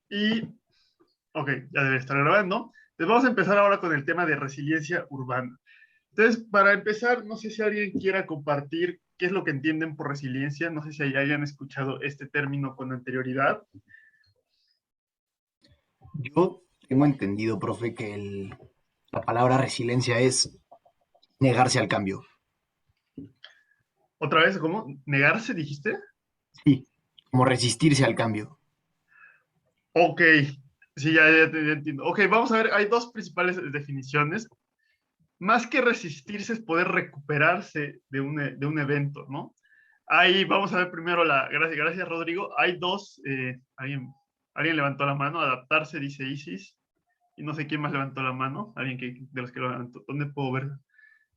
Y, ok, ya debe estar grabando. Entonces vamos a empezar ahora con el tema de resiliencia urbana. Entonces, para empezar, no sé si alguien quiera compartir qué es lo que entienden por resiliencia. No sé si ya hayan escuchado este término con anterioridad. Yo tengo entendido, profe, que la palabra resiliencia es negarse al cambio. Otra vez, ¿cómo? ¿Negarse, dijiste? Sí, como resistirse al cambio. Ok, sí, ya entiendo. Ok, vamos a ver, hay dos principales definiciones. Más que resistirse es poder recuperarse de un evento, ¿no? Ahí vamos a ver primero gracias Rodrigo. Hay dos, alguien levantó la mano, adaptarse, dice Isis, y no sé quién más levantó la mano, de los que lo levantó. ¿Dónde puedo ver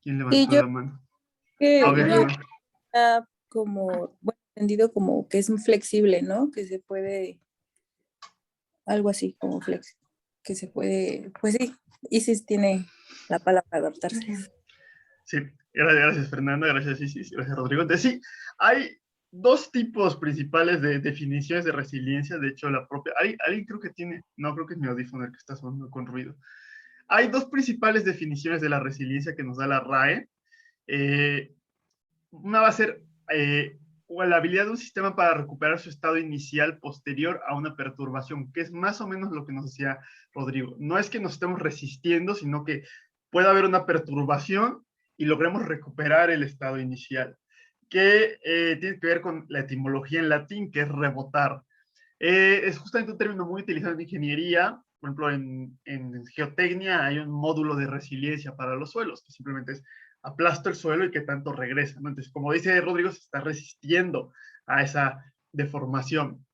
quién Y levantó yo la mano? Ah, ok, que yo Fernando. está como, bueno, entendido como que es flexible, ¿no? Que se puede, algo así como flex, que se puede, pues sí, Isis tiene la palabra adaptarse. Sí, gracias Fernanda, gracias Isis, gracias Rodrigo. Entonces sí, hay dos tipos principales de definiciones de resiliencia. De hecho, la propia, alguien creo que tiene, no creo que es mi audífono el que está sonando con ruido. Hay dos principales definiciones de la resiliencia que nos da la RAE. Eh, una va a ser la habilidad de un sistema para recuperar su estado inicial posterior a una perturbación, que es más o menos lo que nos decía Rodrigo. No es que nos estemos resistiendo, sino que puede haber una perturbación y logremos recuperar el estado inicial, que tiene que ver con la etimología en latín, que es rebotar. Es justamente un término muy utilizado en ingeniería. Por ejemplo, en geotecnia hay un módulo de resiliencia para los suelos, que simplemente es aplasto el suelo y que tanto regresa, ¿no? Entonces, como dice Rodrigo, se está resistiendo a esa deformación.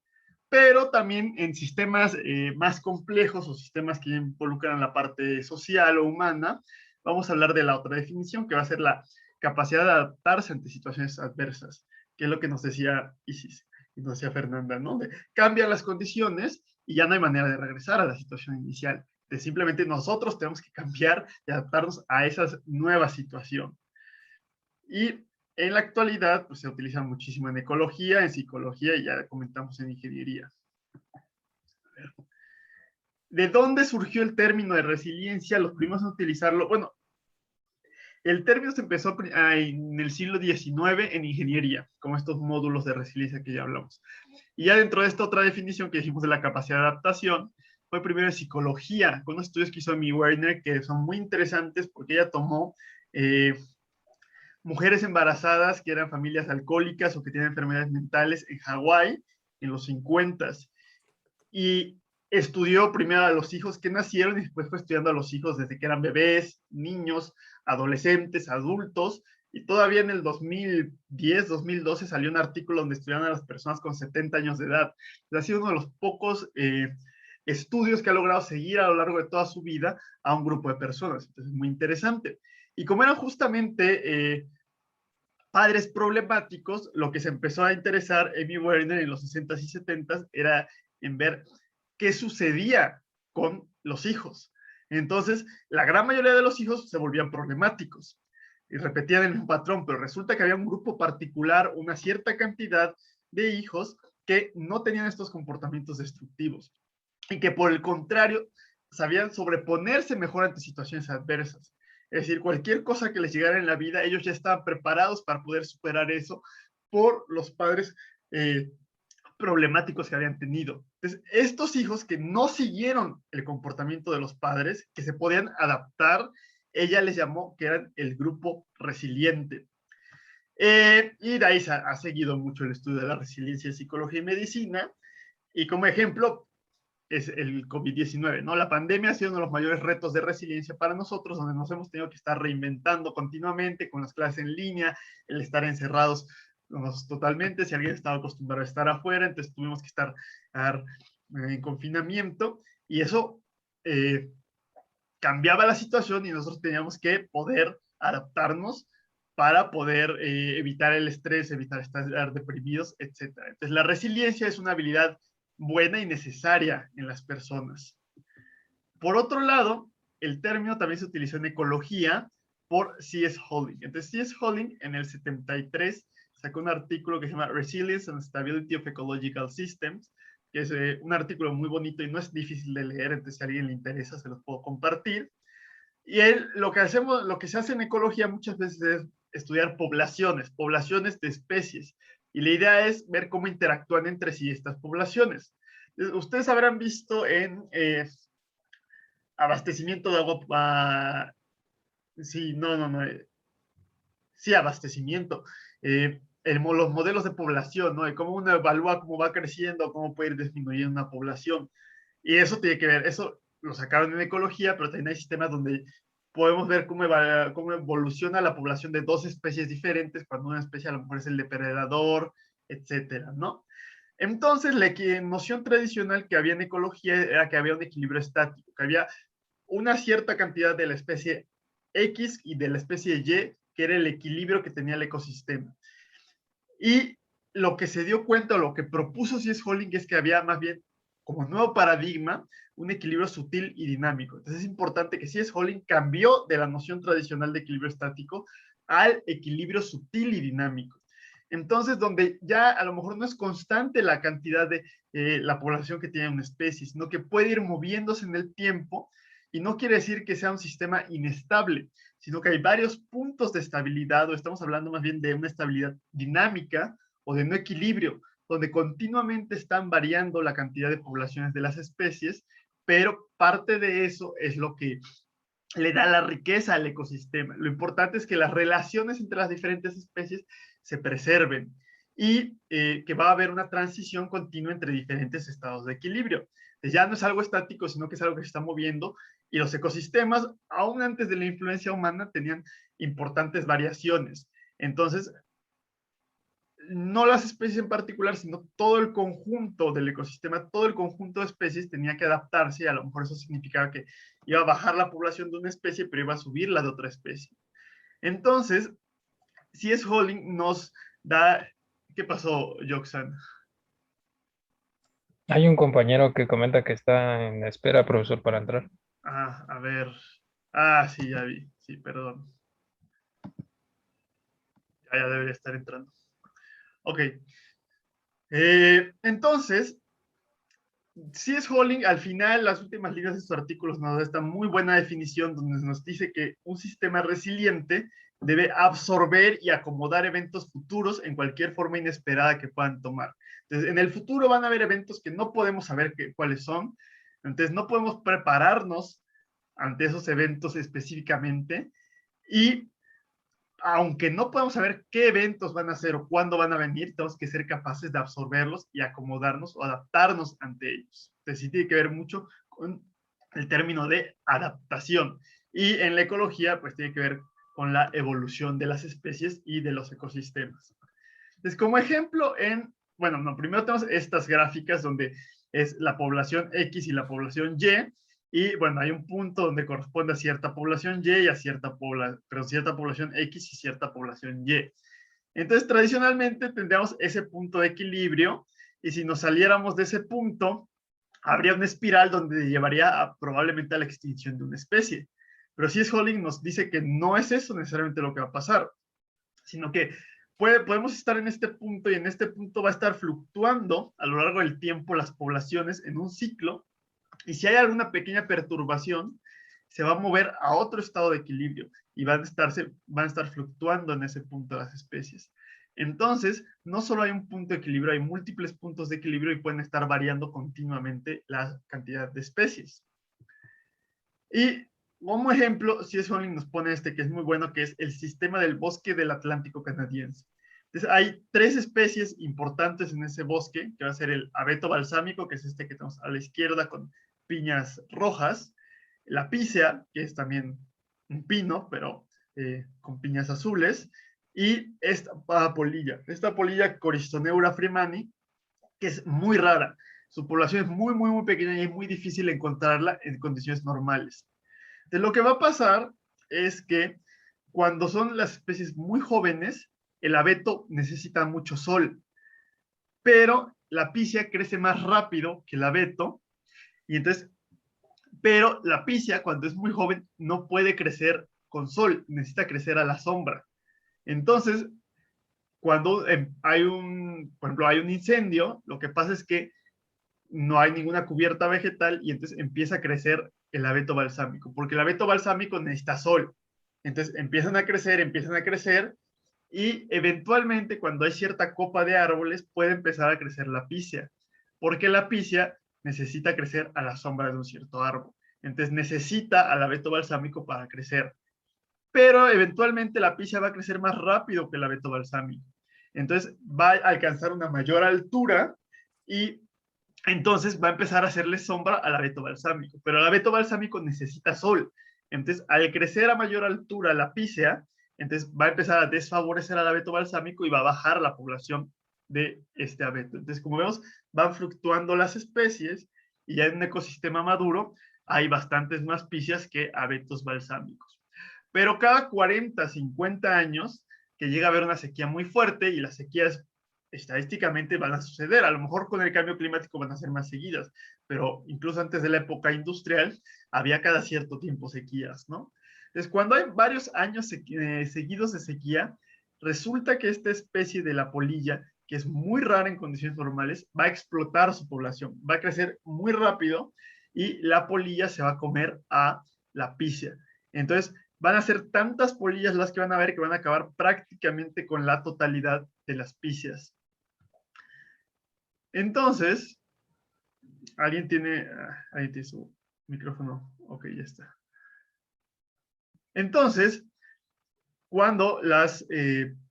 Pero también en sistemas más complejos o sistemas que involucran la parte social o humana, vamos a hablar de la otra definición, que va a ser la capacidad de adaptarse ante situaciones adversas, que es lo que nos decía Isis y nos decía Fernanda, ¿no? Cambian las condiciones y ya no hay manera de regresar a la situación inicial. Simplemente nosotros tenemos que cambiar y adaptarnos a esa nueva situación. Y en la actualidad, pues se utiliza muchísimo en ecología, en psicología y ya comentamos en ingeniería. ¿De dónde surgió el término de resiliencia? Los primeros en utilizarlo, bueno, el término se empezó en el siglo XIX en ingeniería, como estos módulos de resiliencia que ya hablamos. Y ya dentro de esta otra definición que dijimos de la capacidad de adaptación, fue primero en psicología, con unos estudios que hizo Amy Werner, que son muy interesantes porque ella tomó mujeres embarazadas que eran familias alcohólicas o que tienen enfermedades mentales en Hawái en los 50 y estudió primero a los hijos que nacieron y después fue estudiando a los hijos desde que eran bebés, niños, adolescentes, adultos, y todavía en el 2010, 2012 salió un artículo donde estudiaron a las personas con 70 años de edad. Ha sido uno de los pocos estudios que ha logrado seguir a lo largo de toda su vida a un grupo de personas. Entonces, es muy interesante. Y como eran justamente padres problemáticos, lo que se empezó a interesar Amy Werner en los 60s y 70s era en ver qué sucedía con los hijos. Entonces, la gran mayoría de los hijos se volvían problemáticos y repetían el mismo patrón, pero resulta que había un grupo particular, una cierta cantidad de hijos que no tenían estos comportamientos destructivos y que por el contrario sabían sobreponerse mejor ante situaciones adversas. Es decir, cualquier cosa que les llegara en la vida, ellos ya estaban preparados para poder superar eso por los padres problemáticos que habían tenido. Entonces, estos hijos que no siguieron el comportamiento de los padres, que se podían adaptar, ella les llamó que eran el grupo resiliente. Y de ahí ha seguido mucho el estudio de la resiliencia en psicología y medicina. Y como ejemplo, es el COVID-19, ¿no? La pandemia ha sido uno de los mayores retos de resiliencia para nosotros, donde nos hemos tenido que estar reinventando continuamente con las clases en línea, el estar encerrados totalmente, si alguien estaba acostumbrado a estar afuera, entonces tuvimos que estar en confinamiento y eso cambiaba la situación y nosotros teníamos que poder adaptarnos para poder evitar el estrés, evitar estar deprimidos, etc. Entonces, la resiliencia es una habilidad buena y necesaria en las personas. Por otro lado, el término también se utilizó en ecología por C.S. Holling. Entonces, C.S. Holling en el 73 sacó un artículo que se llama Resilience and Stability of Ecological Systems, que es un artículo muy bonito y no es difícil de leer, entonces si a alguien le interesa se los puedo compartir. Y él, lo que se hace en ecología muchas veces es estudiar poblaciones de especies. Y la idea es ver cómo interactúan entre sí estas poblaciones. Ustedes habrán visto en abastecimiento de agua, sí, no, sí, abastecimiento, los modelos de población, ¿no? De cómo uno evalúa cómo va creciendo, cómo puede ir disminuyendo una población. Y eso tiene que ver, eso lo sacaron en ecología, pero también hay sistemas donde podemos ver cómo evoluciona la población de dos especies diferentes, cuando una especie a lo mejor es el depredador, etcétera, ¿no? Entonces, la noción tradicional que había en ecología era que había un equilibrio estático, que había una cierta cantidad de la especie X y de la especie Y, que era el equilibrio que tenía el ecosistema. Y lo que se dio cuenta, o lo que propuso C.S. Holling, es que había más bien, como nuevo paradigma, un equilibrio sutil y dinámico. Entonces es importante que C.S. Holling cambió de la noción tradicional de equilibrio estático al equilibrio sutil y dinámico. Entonces, donde ya a lo mejor no es constante la cantidad de la población que tiene una especie, sino que puede ir moviéndose en el tiempo, y no quiere decir que sea un sistema inestable, sino que hay varios puntos de estabilidad, o estamos hablando más bien de una estabilidad dinámica o de no equilibrio, donde continuamente están variando la cantidad de poblaciones de las especies, pero parte de eso es lo que le da la riqueza al ecosistema. Lo importante es que las relaciones entre las diferentes especies se preserven y que va a haber una transición continua entre diferentes estados de equilibrio. Ya no es algo estático, sino que es algo que se está moviendo, y los ecosistemas, aún antes de la influencia humana, tenían importantes variaciones. Entonces, no las especies en particular, sino todo el conjunto del ecosistema, todo el conjunto de especies tenía que adaptarse, y a lo mejor eso significaba que iba a bajar la población de una especie, pero iba a subir la de otra especie. Entonces, C.S. Holling nos da... ¿Qué pasó, Joxan? Hay un compañero que comenta que está en espera, profesor, para entrar. A ver. Ah, sí, ya vi. Sí, perdón. Ya debería estar entrando. Ok. Entonces, C.S. Holling, al final, las últimas líneas de sus artículos nos da esta muy buena definición donde nos dice que un sistema resiliente debe absorber y acomodar eventos futuros en cualquier forma inesperada que puedan tomar. Entonces, en el futuro van a haber eventos que no podemos saber cuáles son, entonces no podemos prepararnos ante esos eventos específicamente, y aunque no podemos saber qué eventos van a ser o cuándo van a venir, tenemos que ser capaces de absorberlos y acomodarnos o adaptarnos ante ellos. Entonces sí tiene que ver mucho con el término de adaptación. Y en la ecología, pues tiene que ver con la evolución de las especies y de los ecosistemas. Entonces, como ejemplo, primero tenemos estas gráficas donde es la población X y la población Y, y bueno, hay un punto donde corresponde a cierta población Y y a cierta población X y cierta población Y. Entonces, tradicionalmente tendríamos ese punto de equilibrio, y si nos saliéramos de ese punto, habría una espiral donde llevaría probablemente a la extinción de una especie. Pero C.S. Holling nos dice que no es eso necesariamente lo que va a pasar, sino que podemos estar en este punto, y en este punto va a estar fluctuando a lo largo del tiempo las poblaciones en un ciclo, y si hay alguna pequeña perturbación, se va a mover a otro estado de equilibrio y van a estar fluctuando en ese punto las especies. Entonces, no solo hay un punto de equilibrio, hay múltiples puntos de equilibrio y pueden estar variando continuamente la cantidad de especies. Y como ejemplo, C.S. Holling nos pone que es muy bueno, que es el sistema del bosque del Atlántico canadiense. Entonces, hay 3 especies importantes en ese bosque, que va a ser el abeto balsámico, que es este que tenemos a la izquierda con piñas rojas, la pícea, que es también un pino, pero con piñas azules, y esta polilla Coristoneura freemani, que es muy rara. Su población es muy, muy, muy pequeña y es muy difícil encontrarla en condiciones normales. Entonces, lo que va a pasar es que cuando son las especies muy jóvenes, el abeto necesita mucho sol, pero la pícea crece más rápido que el abeto, y entonces, pero la pícea cuando es muy joven no puede crecer con sol, necesita crecer a la sombra. Entonces, cuando por ejemplo, hay un incendio, lo que pasa es que no hay ninguna cubierta vegetal y entonces empieza a crecer el abeto balsámico, porque el abeto balsámico necesita sol. Entonces empiezan a crecer y eventualmente cuando hay cierta copa de árboles puede empezar a crecer la pícea, porque la pícea necesita crecer a la sombra de un cierto árbol. Entonces necesita al abeto balsámico para crecer. Pero eventualmente la pícea va a crecer más rápido que el abeto balsámico. Entonces va a alcanzar una mayor altura y entonces va a empezar a hacerle sombra al abeto balsámico. Pero el abeto balsámico necesita sol. Entonces, al crecer a mayor altura la pícea, entonces va a empezar a desfavorecer al abeto balsámico y va a bajar la población de este abeto. Entonces, como vemos, van fluctuando las especies y ya en un ecosistema maduro hay bastantes más píceas que abetos balsámicos. Pero cada 40, 50 años que llega a haber una sequía muy fuerte y las sequías estadísticamente van a suceder, a lo mejor con el cambio climático van a ser más seguidas, pero incluso antes de la época industrial había cada cierto tiempo sequías, ¿no? Entonces, cuando hay varios años seguidos de sequía, resulta que esta especie de la polilla, que es muy rara en condiciones normales, va a explotar su población, va a crecer muy rápido y la polilla se va a comer a la pícea. Entonces, van a ser tantas polillas las que van a haber que van a acabar prácticamente con la totalidad de las píceas. Entonces, ¿alguien tiene su micrófono? Ok, ya está. Entonces, cuando las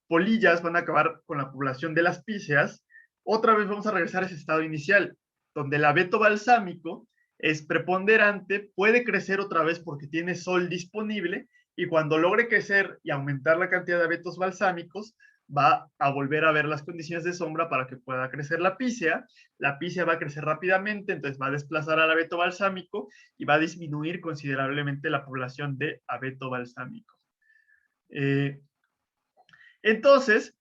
polillas van a acabar con la población de las píceas, otra vez vamos a regresar a ese estado inicial, donde el abeto balsámico es preponderante, puede crecer otra vez porque tiene sol disponible, y cuando logre crecer y aumentar la cantidad de abetos balsámicos, va a volver a ver las condiciones de sombra para que pueda crecer la pícea va a crecer rápidamente, entonces va a desplazar al abeto balsámico y va a disminuir considerablemente la población de abeto balsámico. Entonces,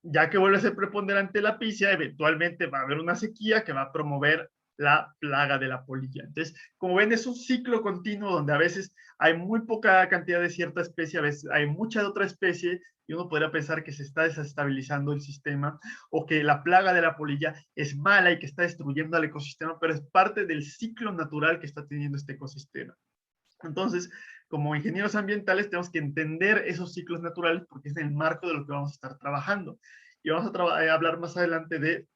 ya que vuelve a ser preponderante la pícea, eventualmente va a haber una sequía que va a promover la plaga de la polilla. Entonces, como ven, es un ciclo continuo donde a veces hay muy poca cantidad de cierta especie, a veces hay mucha de otra especie, y uno podría pensar que se está desestabilizando el sistema o que la plaga de la polilla es mala y que está destruyendo al ecosistema, pero es parte del ciclo natural que está teniendo este ecosistema. Entonces, como ingenieros ambientales tenemos que entender esos ciclos naturales porque es en el marco de lo que vamos a estar trabajando. Y vamos a hablar más adelante de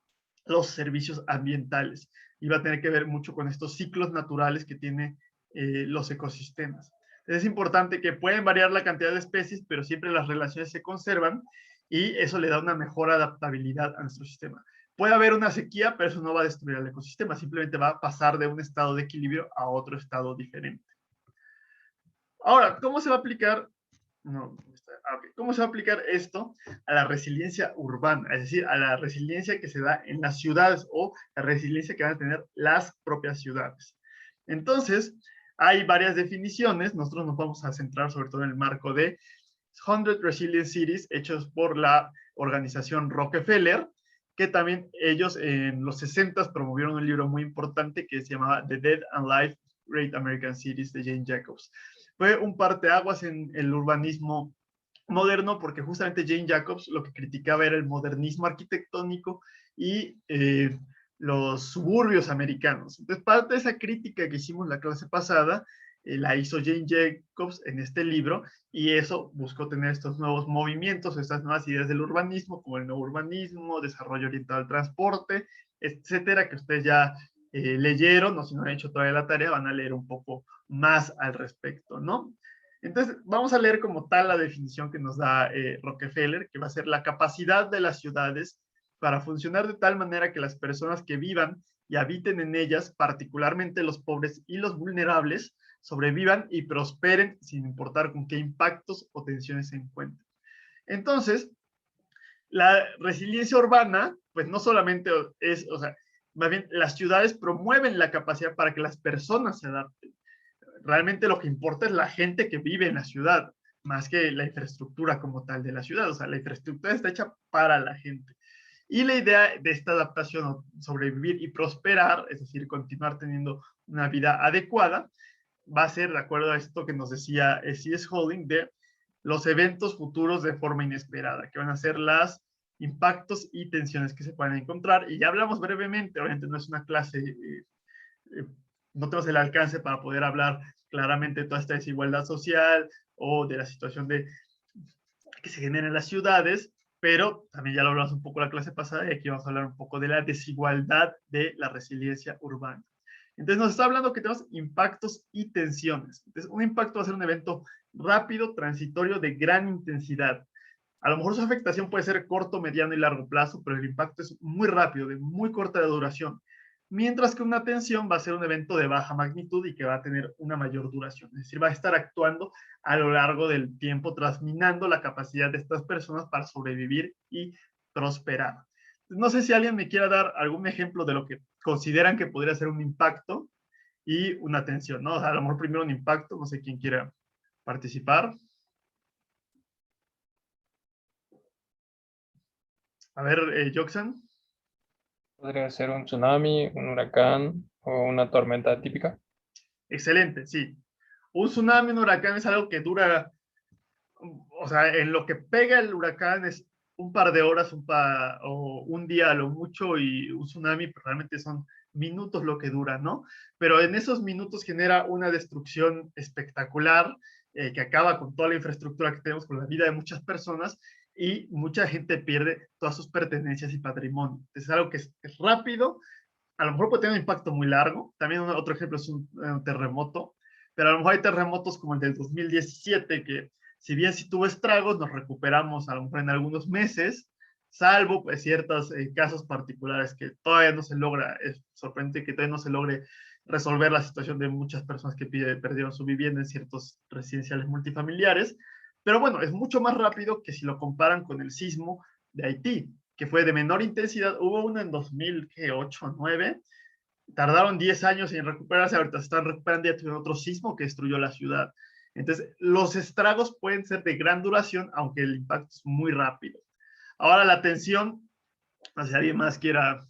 los servicios ambientales. Y va a tener que ver mucho con estos ciclos naturales que tienen los ecosistemas. Es importante que pueden variar la cantidad de especies, pero siempre las relaciones se conservan y eso le da una mejor adaptabilidad a nuestro sistema. Puede haber una sequía, pero eso no va a destruir el ecosistema, simplemente va a pasar de un estado de equilibrio a otro estado diferente. Ahora, ¿cómo se va a aplicar? ¿Cómo se va a aplicar esto a la resiliencia urbana? Es decir, a la resiliencia que se da en las ciudades o la resiliencia que van a tener las propias ciudades. Entonces, hay varias definiciones. Nosotros nos vamos a centrar sobre todo en el marco de 100 Resilient Cities hechos por la organización Rockefeller, que también ellos en los 60 promovieron un libro muy importante que se llamaba The Dead and Life Great American Cities de Jane Jacobs. Fue un parteaguas en el urbanismo moderno porque justamente Jane Jacobs lo que criticaba era el modernismo arquitectónico y los suburbios americanos. Entonces, parte de esa crítica que hicimos la clase pasada la hizo Jane Jacobs en este libro y eso buscó tener estos nuevos movimientos, estas nuevas ideas del urbanismo, como el nuevo urbanismo, desarrollo orientado al transporte, etcétera, que ustedes ya leyeron, o si no han hecho todavía la tarea, van a leer un poco más al respecto, ¿no? Entonces, vamos a leer como tal la definición que nos da Rockefeller, que va a ser la capacidad de las ciudades para funcionar de tal manera que las personas que vivan y habiten en ellas, particularmente los pobres y los vulnerables, sobrevivan y prosperen sin importar con qué impactos o tensiones se encuentren. Entonces, la resiliencia urbana, pues no solamente es, o sea, más bien las ciudades promueven la capacidad para que las personas se adapten. Realmente lo que importa es la gente que vive en la ciudad, más que la infraestructura como tal de la ciudad. O sea, la infraestructura está hecha para la gente. Y la idea de esta adaptación, sobrevivir y prosperar, es decir, continuar teniendo una vida adecuada, va a ser de acuerdo a esto que nos decía C.S. Holding de los eventos futuros de forma inesperada, que van a ser las impactos y tensiones que se pueden encontrar. Y ya hablamos brevemente, obviamente no es una clase, no tenemos el alcance para poder hablar claramente de toda esta desigualdad social o de la situación que se genera en las ciudades, pero también ya lo hablamos un poco la clase pasada y aquí vamos a hablar un poco de la desigualdad de la resiliencia urbana. Entonces nos está hablando que tenemos impactos y tensiones. Entonces un impacto va a ser un evento rápido, transitorio, de gran intensidad. A lo mejor su afectación puede ser corto, mediano y largo plazo, pero el impacto es muy rápido, de muy corta duración. Mientras que una tensión va a ser un evento de baja magnitud y que va a tener una mayor duración. Es decir, va a estar actuando a lo largo del tiempo, minando la capacidad de estas personas para sobrevivir y prosperar. No sé si alguien me quiera dar algún ejemplo de lo que consideran que podría ser un impacto y una tensión, ¿no? O sea, a lo mejor primero un impacto, no sé quién quiera participar. A ver, Joxan. Podría ser un tsunami, un huracán o una tormenta típica. Excelente, sí. Un tsunami, un huracán es algo que dura, o sea, en lo que pega el huracán es un par de horas o un día a lo mucho, y un tsunami pues, realmente son minutos lo que dura, ¿no? Pero en esos minutos genera una destrucción espectacular que acaba con toda la infraestructura que tenemos, con la vida de muchas personas, y mucha gente pierde todas sus pertenencias y patrimonio. Es algo que es rápido, a lo mejor puede tener un impacto muy largo. También otro ejemplo es un terremoto, pero a lo mejor hay terremotos como el del 2017, que si bien si tuvo estragos, nos recuperamos a lo mejor en algunos meses, salvo pues ciertos casos particulares que todavía no se logra, es sorprendente que todavía no se logre resolver la situación de muchas personas que perdieron su vivienda en ciertos residenciales multifamiliares, pero bueno, es mucho más rápido que si lo comparan con el sismo de Haití, que fue de menor intensidad. Hubo uno en 2008 o 9, tardaron 10 años en recuperarse, ahorita se están recuperando, ya tuvieron otro sismo que destruyó la ciudad. Entonces, los estragos pueden ser de gran duración, aunque el impacto es muy rápido. Ahora la tensión, no sé si alguien más quiera.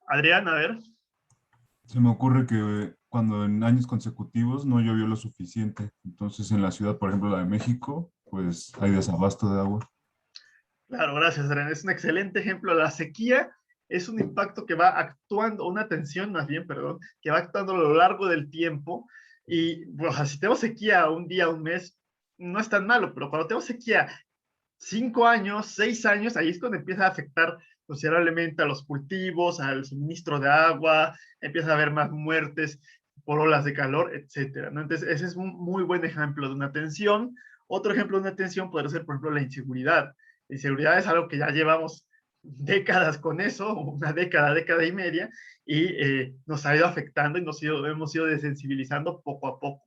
Adrián, a ver. Se me ocurre que cuando en años consecutivos no llovió lo suficiente, entonces en la ciudad, por ejemplo, la de México, pues hay desabasto de agua. Claro, gracias, Adrián. Es un excelente ejemplo. La sequía es un impacto que va actuando, una tensión más bien, perdón, que va actuando a lo largo del tiempo. Y bueno, si tenemos sequía un día, un mes, no es tan malo, pero cuando tenemos sequía 5 años, 6 años, ahí es cuando empieza a afectar considerablemente a los cultivos, al suministro de agua, empieza a haber más muertes por olas de calor, etcétera, ¿no? Entonces, ese es un muy buen ejemplo de una tensión. Otro ejemplo de una tensión podría ser, por ejemplo, la inseguridad. La inseguridad es algo que ya llevamos décadas con eso, una década, década y media, y nos ha ido afectando y hemos ido desensibilizando poco a poco.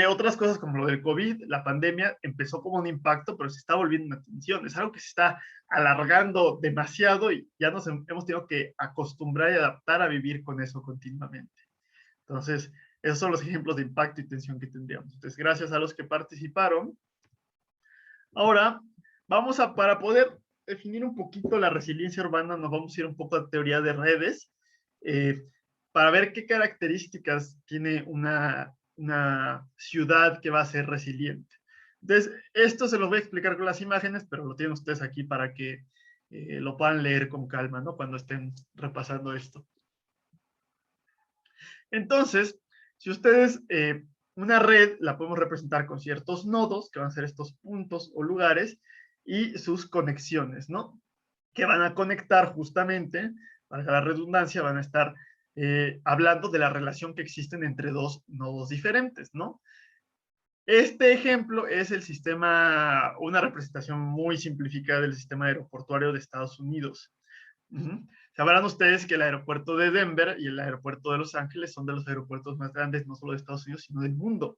Otras cosas como lo del COVID, la pandemia empezó como un impacto, pero se está volviendo una tensión. Es algo que se está alargando demasiado y ya nos hemos tenido que acostumbrar y adaptar a vivir con eso continuamente. Entonces, esos son los ejemplos de impacto y tensión que tendríamos. Entonces, gracias a los que participaron. Ahora, para poder definir un poquito la resiliencia urbana, nos vamos a ir un poco a teoría de redes, para ver qué características tiene una ciudad que va a ser resiliente. Entonces, esto se los voy a explicar con las imágenes, pero lo tienen ustedes aquí para que lo puedan leer con calma, ¿no? Cuando estén repasando esto. Entonces, si ustedes, una red la podemos representar con ciertos nodos, que van a ser estos puntos o lugares, y sus conexiones, ¿no? Que van a conectar justamente, para la redundancia, van a estar hablando de la relación que existen entre dos nodos diferentes, ¿no? Este ejemplo es el sistema, una representación muy simplificada del sistema aeroportuario de Estados Unidos. Sabrán ustedes que el aeropuerto de Denver y el aeropuerto de Los Ángeles son de los aeropuertos más grandes, no solo de Estados Unidos, sino del mundo.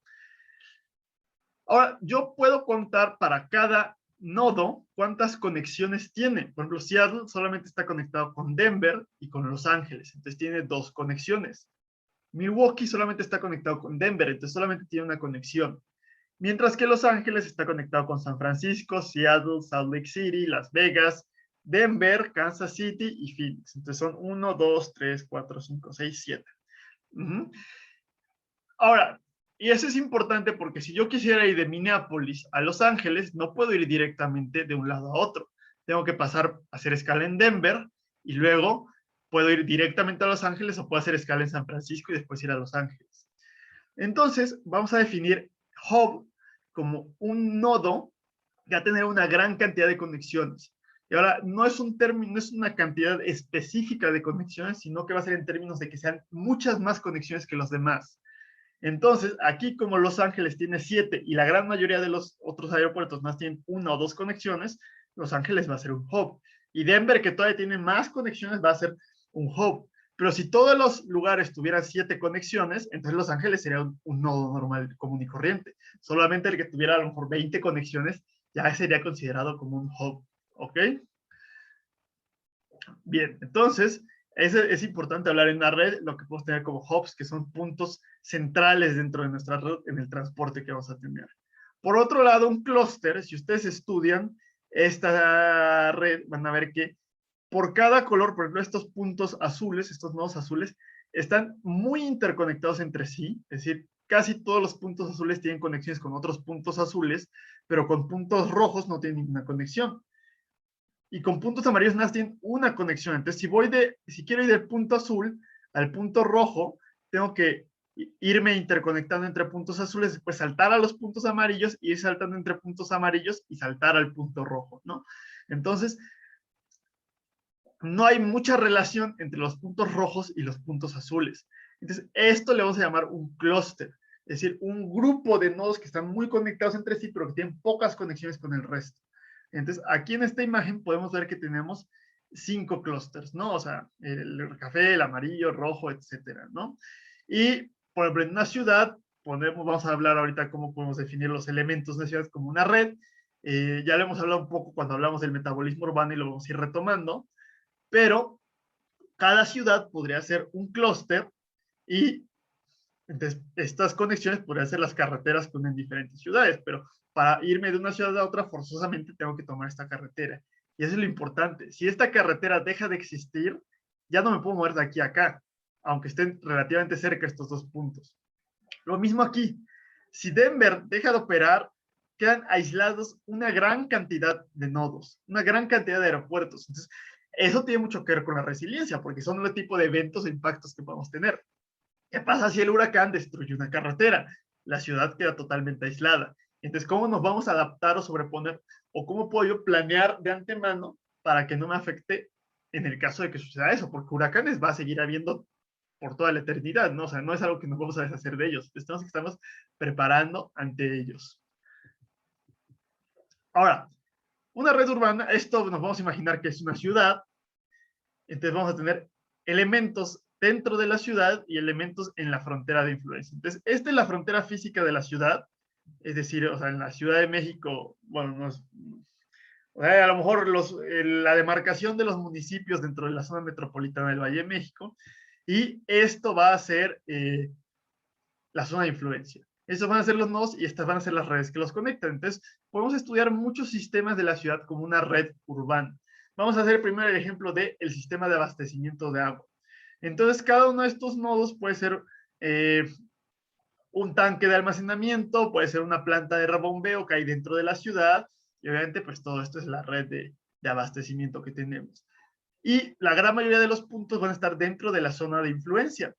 Ahora, yo puedo contar para cada nodo cuántas conexiones tiene. Por ejemplo, Seattle solamente está conectado con Denver y con Los Ángeles, entonces tiene 2 conexiones. Milwaukee solamente está conectado con Denver, entonces solamente tiene una conexión. Mientras que Los Ángeles está conectado con San Francisco, Seattle, Salt Lake City, Las Vegas, Denver, Kansas City y Phoenix. Entonces son 1, 2, 3, 4, 5, 6, 7. Ahora, y eso es importante porque si yo quisiera ir de Minneapolis a Los Ángeles, no puedo ir directamente de un lado a otro. tengo que pasar a hacer escala en Denver y luego puedo ir directamente a Los Ángeles o puedo hacer escala en San Francisco y después ir a Los Ángeles. Entonces, vamos a definir hub como un nodo que va a tener una gran cantidad de conexiones. Y ahora, no es un término, no es una cantidad específica de conexiones, sino que va a ser en términos de que sean muchas más conexiones que los demás. Entonces, aquí como Los Ángeles tiene 7 y la gran mayoría de los otros aeropuertos más tienen 1 o 2 conexiones, Los Ángeles va a ser un hub. Y Denver, que todavía tiene más conexiones, va a ser un hub. Pero si todos los lugares tuvieran 7 conexiones, entonces Los Ángeles sería un nodo normal, común y corriente. Solamente el que tuviera a lo mejor 20 conexiones ya sería considerado como un hub. ¿Ok? Bien, entonces es importante hablar en una red, lo que podemos tener como hubs, que son puntos centrales dentro de nuestra red en el transporte que vamos a tener. Por otro lado, un clúster, si ustedes estudian esta red, van a ver que por cada color, por ejemplo, estos puntos azules, estos nodos azules, están muy interconectados entre sí, es decir, casi todos los puntos azules tienen conexiones con otros puntos azules, pero con puntos rojos no tienen ninguna conexión. Y con puntos amarillos nada más tienen una conexión. Entonces, si quiero ir del punto azul al punto rojo, tengo que irme interconectando entre puntos azules, después saltar a los puntos amarillos, ir saltando entre puntos amarillos y saltar al punto rojo, ¿no? Entonces, no hay mucha relación entre los puntos rojos y los puntos azules. Entonces, esto le vamos a llamar un clúster, es decir, un grupo de nodos que están muy conectados entre sí, pero que tienen pocas conexiones con el resto. Entonces, aquí en esta imagen podemos ver que tenemos 5 clústeres, ¿no? O sea, el café, el amarillo, el rojo, etcétera, ¿no? Y, por ejemplo, en una ciudad, vamos a hablar ahorita cómo podemos definir los elementos de una ciudad como una red. Ya lo hemos hablado un poco cuando hablamos del metabolismo urbano y lo vamos a ir retomando, pero cada ciudad podría ser un clúster y entonces estas conexiones podrían ser las carreteras que unen diferentes ciudades, pero para irme de una ciudad a otra forzosamente tengo que tomar esta carretera. Y eso es lo importante. Si esta carretera deja de existir, ya no me puedo mover de aquí a acá, aunque estén relativamente cerca estos dos puntos. Lo mismo aquí. Si Denver deja de operar, quedan aislados una gran cantidad de nodos, una gran cantidad de aeropuertos. Entonces, eso tiene mucho que ver con la resiliencia, porque son el tipo de eventos e impactos que podemos tener. ¿Qué pasa si el huracán destruye una carretera? La ciudad queda totalmente aislada. Entonces, ¿cómo nos vamos a adaptar o sobreponer? ¿O cómo puedo yo planear de antemano para que no me afecte en el caso de que suceda eso? Porque huracanes va a seguir habiendo por toda la eternidad, ¿no? O sea, no es algo que nos vamos a deshacer de ellos. Estamos preparando ante ellos. Ahora, una red urbana, esto nos vamos a imaginar que es una ciudad. Entonces vamos a tener elementos dentro de la ciudad y elementos en la frontera de influencia. Entonces, esta es la frontera física de la ciudad, es decir, o sea, en la Ciudad de México, bueno, no es, o sea, a lo mejor la demarcación de los municipios dentro de la zona metropolitana del Valle de México, y esto va a ser la zona de influencia. Estos van a ser los nodos y estas van a ser las redes que los conectan. Entonces, podemos estudiar muchos sistemas de la ciudad como una red urbana. Vamos a hacer primero el ejemplo del sistema de abastecimiento de agua. Entonces, cada uno de estos nodos puede ser un tanque de almacenamiento, puede ser una planta de rebombeo que hay dentro de la ciudad, y obviamente, pues todo esto es la red de abastecimiento que tenemos. Y la gran mayoría de los puntos van a estar dentro de la zona de influencia,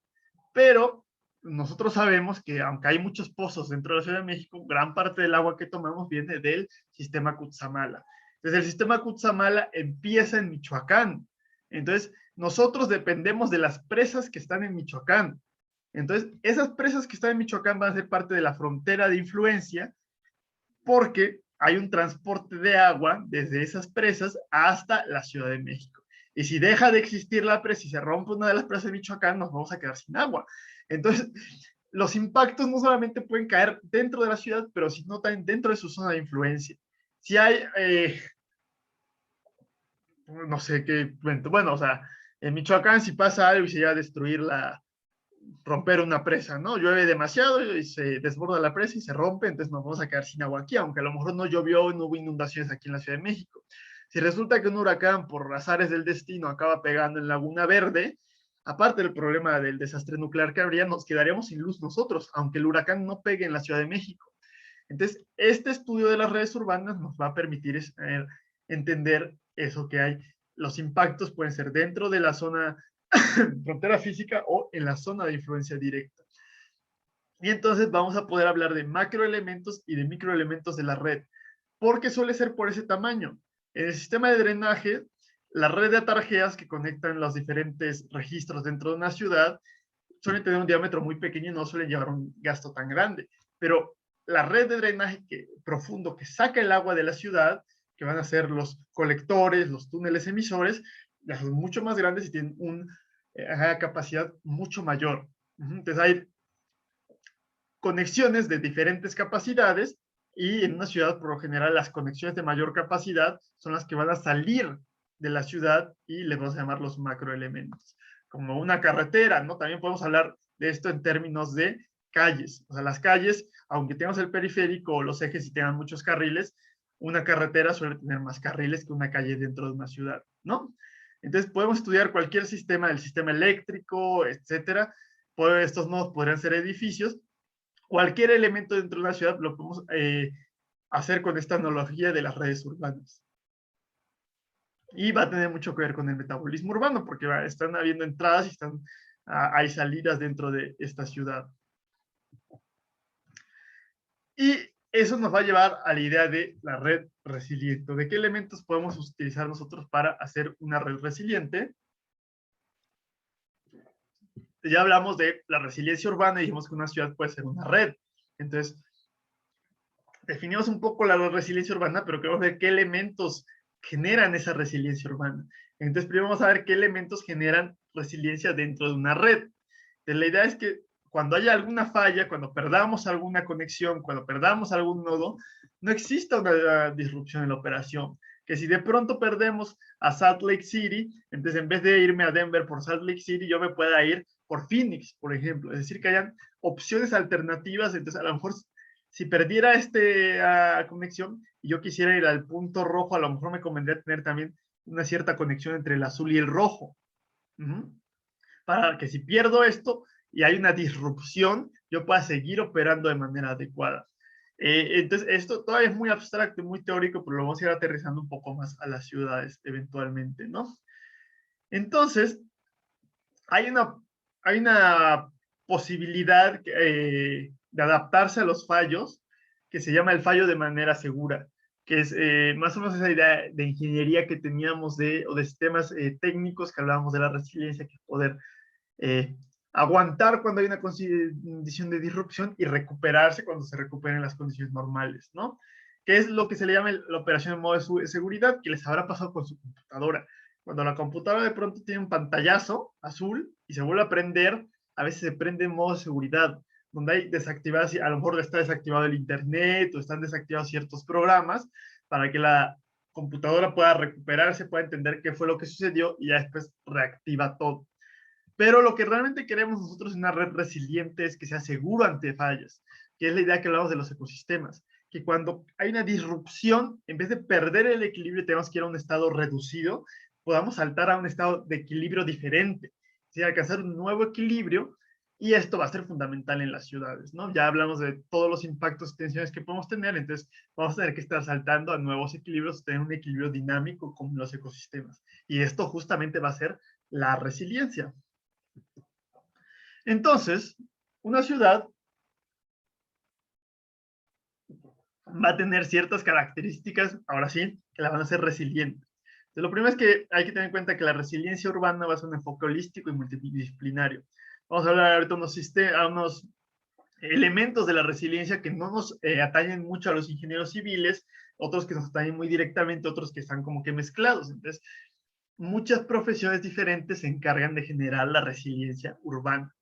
pero nosotros sabemos que aunque hay muchos pozos dentro de la Ciudad de México, gran parte del agua que tomamos viene del sistema Cutzamala. Entonces, el sistema Cutzamala empieza en Michoacán. Entonces, nosotros dependemos de las presas que están en Michoacán. Entonces, esas presas que están en Michoacán van a ser parte de la frontera de influencia porque hay un transporte de agua desde esas presas hasta la Ciudad de México. Y si deja de existir la presa y se rompe una de las presas de Michoacán, nos vamos a quedar sin agua. Entonces, los impactos no solamente pueden caer dentro de la ciudad, pero sino también dentro de su zona de influencia. Si hay, no sé qué, bueno, o sea, en Michoacán si pasa algo y se llega a destruir romper una presa, ¿no? Llueve demasiado y se desborda la presa y se rompe, entonces nos vamos a quedar sin agua aquí, aunque a lo mejor no llovió, no hubo inundaciones aquí en la Ciudad de México. Si resulta que un huracán, por azares del destino, acaba pegando en Laguna Verde, aparte del problema del desastre nuclear que habría, nos quedaríamos sin luz nosotros, aunque el huracán no pegue en la Ciudad de México. Entonces, este estudio de las redes urbanas nos va a permitir entender eso que hay. Los impactos pueden ser dentro de la zona frontera física o en la zona de influencia directa. Y entonces vamos a poder hablar de macroelementos y de microelementos de la red, porque suele ser por ese tamaño. En el sistema de drenaje, la red de atarjeas que conectan los diferentes registros dentro de una ciudad suelen tener un diámetro muy pequeño y no suelen llevar un gasto tan grande. Pero la red de drenaje profundo que saca el agua de la ciudad, que van a ser los colectores, los túneles emisores, ya son mucho más grandes y tienen una capacidad mucho mayor. Entonces hay conexiones de diferentes capacidades y en una ciudad, por lo general, las conexiones de mayor capacidad son las que van a salir de la ciudad y les vamos a llamar los macroelementos. Como una carretera, ¿no? También podemos hablar de esto en términos de calles. O sea, las calles, aunque tengamos el periférico o los ejes y tengan muchos carriles, una carretera suele tener más carriles que una calle dentro de una ciudad, ¿no? Entonces podemos estudiar cualquier sistema, el sistema eléctrico, etcétera. Estos nodos podrían ser edificios. Cualquier elemento dentro de una ciudad lo podemos hacer con esta analogía de las redes urbanas. Y va a tener mucho que ver con el metabolismo urbano, porque están habiendo entradas y hay salidas dentro de esta ciudad. Y eso nos va a llevar a la idea de la red resiliente. ¿De qué elementos podemos utilizar nosotros para hacer una red resiliente? Ya hablamos de la resiliencia urbana y dijimos que una ciudad puede ser una red. Entonces, definimos un poco la resiliencia urbana, pero queremos ver qué elementos generan esa resiliencia urbana. Entonces, primero vamos a ver qué elementos generan resiliencia dentro de una red. Entonces, la idea es que cuando haya alguna falla, cuando perdamos alguna conexión, cuando perdamos algún nodo, no exista una disrupción en la operación. Que si de pronto perdemos a Salt Lake City, entonces en vez de irme a Denver por Salt Lake City, yo me pueda ir por Phoenix, por ejemplo. Es decir, que hayan opciones alternativas. Entonces, a lo mejor, si perdiera esta conexión y yo quisiera ir al punto rojo, a lo mejor me convendría tener también una cierta conexión entre el azul y el rojo. Para que si pierdo esto y hay una disrupción, yo pueda seguir operando de manera adecuada. Entonces, esto todavía es muy abstracto, muy teórico, pero lo vamos a ir aterrizando un poco más a las ciudades eventualmente, ¿no? Entonces, hay una posibilidad de adaptarse a los fallos que se llama el fallo de manera segura, que es más o menos esa idea de ingeniería que teníamos o de sistemas técnicos que hablábamos de la resiliencia, que poder aguantar cuando hay una condición de disrupción y recuperarse cuando se recuperen las condiciones normales, ¿no? Que es lo que se le llama la operación en modo de seguridad, que les habrá pasado con su computadora. Cuando la computadora de pronto tiene un pantallazo azul y se vuelve a prender, a veces se prende en modo de seguridad, donde hay desactivadas, a lo mejor está desactivado el internet o están desactivados ciertos programas para que la computadora pueda recuperarse, pueda entender qué fue lo que sucedió y ya después reactiva todo. Pero lo que realmente queremos nosotros en una red resiliente es que sea seguro ante fallas, que es la idea que hablamos de los ecosistemas, que cuando hay una disrupción, en vez de perder el equilibrio, tenemos que ir a un estado reducido, podamos saltar a un estado de equilibrio diferente, es decir, alcanzar un nuevo equilibrio, y esto va a ser fundamental en las ciudades, ¿no? Ya hablamos de todos los impactos y tensiones que podemos tener, entonces vamos a tener que estar saltando a nuevos equilibrios, tener un equilibrio dinámico con los ecosistemas, y esto justamente va a ser la resiliencia. Entonces, una ciudad va a tener ciertas características, ahora sí, que la van a hacer resiliente. Entonces, lo primero es que hay que tener en cuenta que la resiliencia urbana va a ser un enfoque holístico y multidisciplinario. Vamos a hablar ahorita de unos elementos de la resiliencia que no nos atañen mucho a los ingenieros civiles, otros que nos atañen muy directamente, otros que están como que mezclados. Entonces, muchas profesiones diferentes se encargan de generar la resiliencia urbana.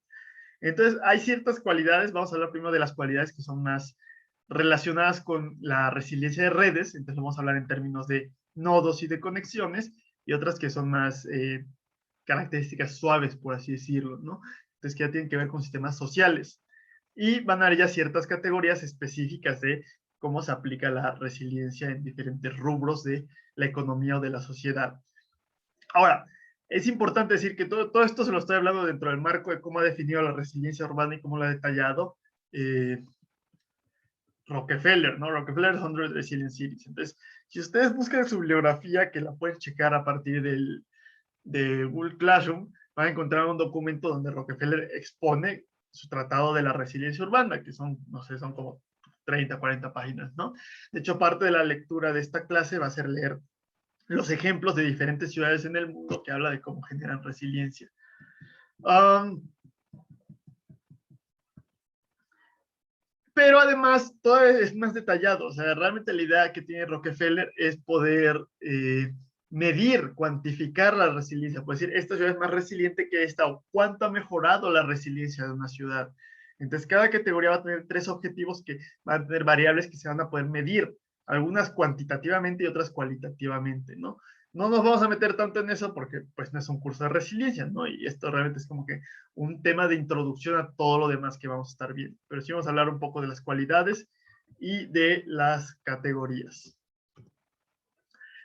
Entonces, hay ciertas cualidades, vamos a hablar primero de las cualidades que son más relacionadas con la resiliencia de redes, entonces vamos a hablar en términos de nodos y de conexiones, y otras que son más características suaves, por así decirlo, ¿no? Entonces, que ya tienen que ver con sistemas sociales. Y van a haber ya ciertas categorías específicas de cómo se aplica la resiliencia en diferentes rubros de la economía o de la sociedad. Ahora, es importante decir que todo esto se lo estoy hablando dentro del marco de cómo ha definido la resiliencia urbana y cómo lo ha detallado Rockefeller, ¿no? Rockefeller's 100 Resilient Cities. Entonces, si ustedes buscan su bibliografía, que la pueden checar a partir de Google Classroom, van a encontrar un documento donde Rockefeller expone su tratado de la resiliencia urbana, que son, no sé, son como 30, 40 páginas, ¿no? De hecho, parte de la lectura de esta clase va a ser leer los ejemplos de diferentes ciudades en el mundo que habla de cómo generan resiliencia. Pero además, todo es más detallado. O sea, realmente la idea que tiene Rockefeller es poder medir, cuantificar la resiliencia. Puede decir, esta ciudad es más resiliente que esta, o cuánto ha mejorado la resiliencia de una ciudad. Entonces, cada categoría va a tener 3 objetivos que van a tener variables que se van a poder medir, algunas cuantitativamente y otras cualitativamente, ¿no? No nos vamos a meter tanto en eso porque pues no es un curso de resiliencia, ¿no? Y esto realmente es como que un tema de introducción a todo lo demás que vamos a estar viendo. Pero sí vamos a hablar un poco de las cualidades y de las categorías.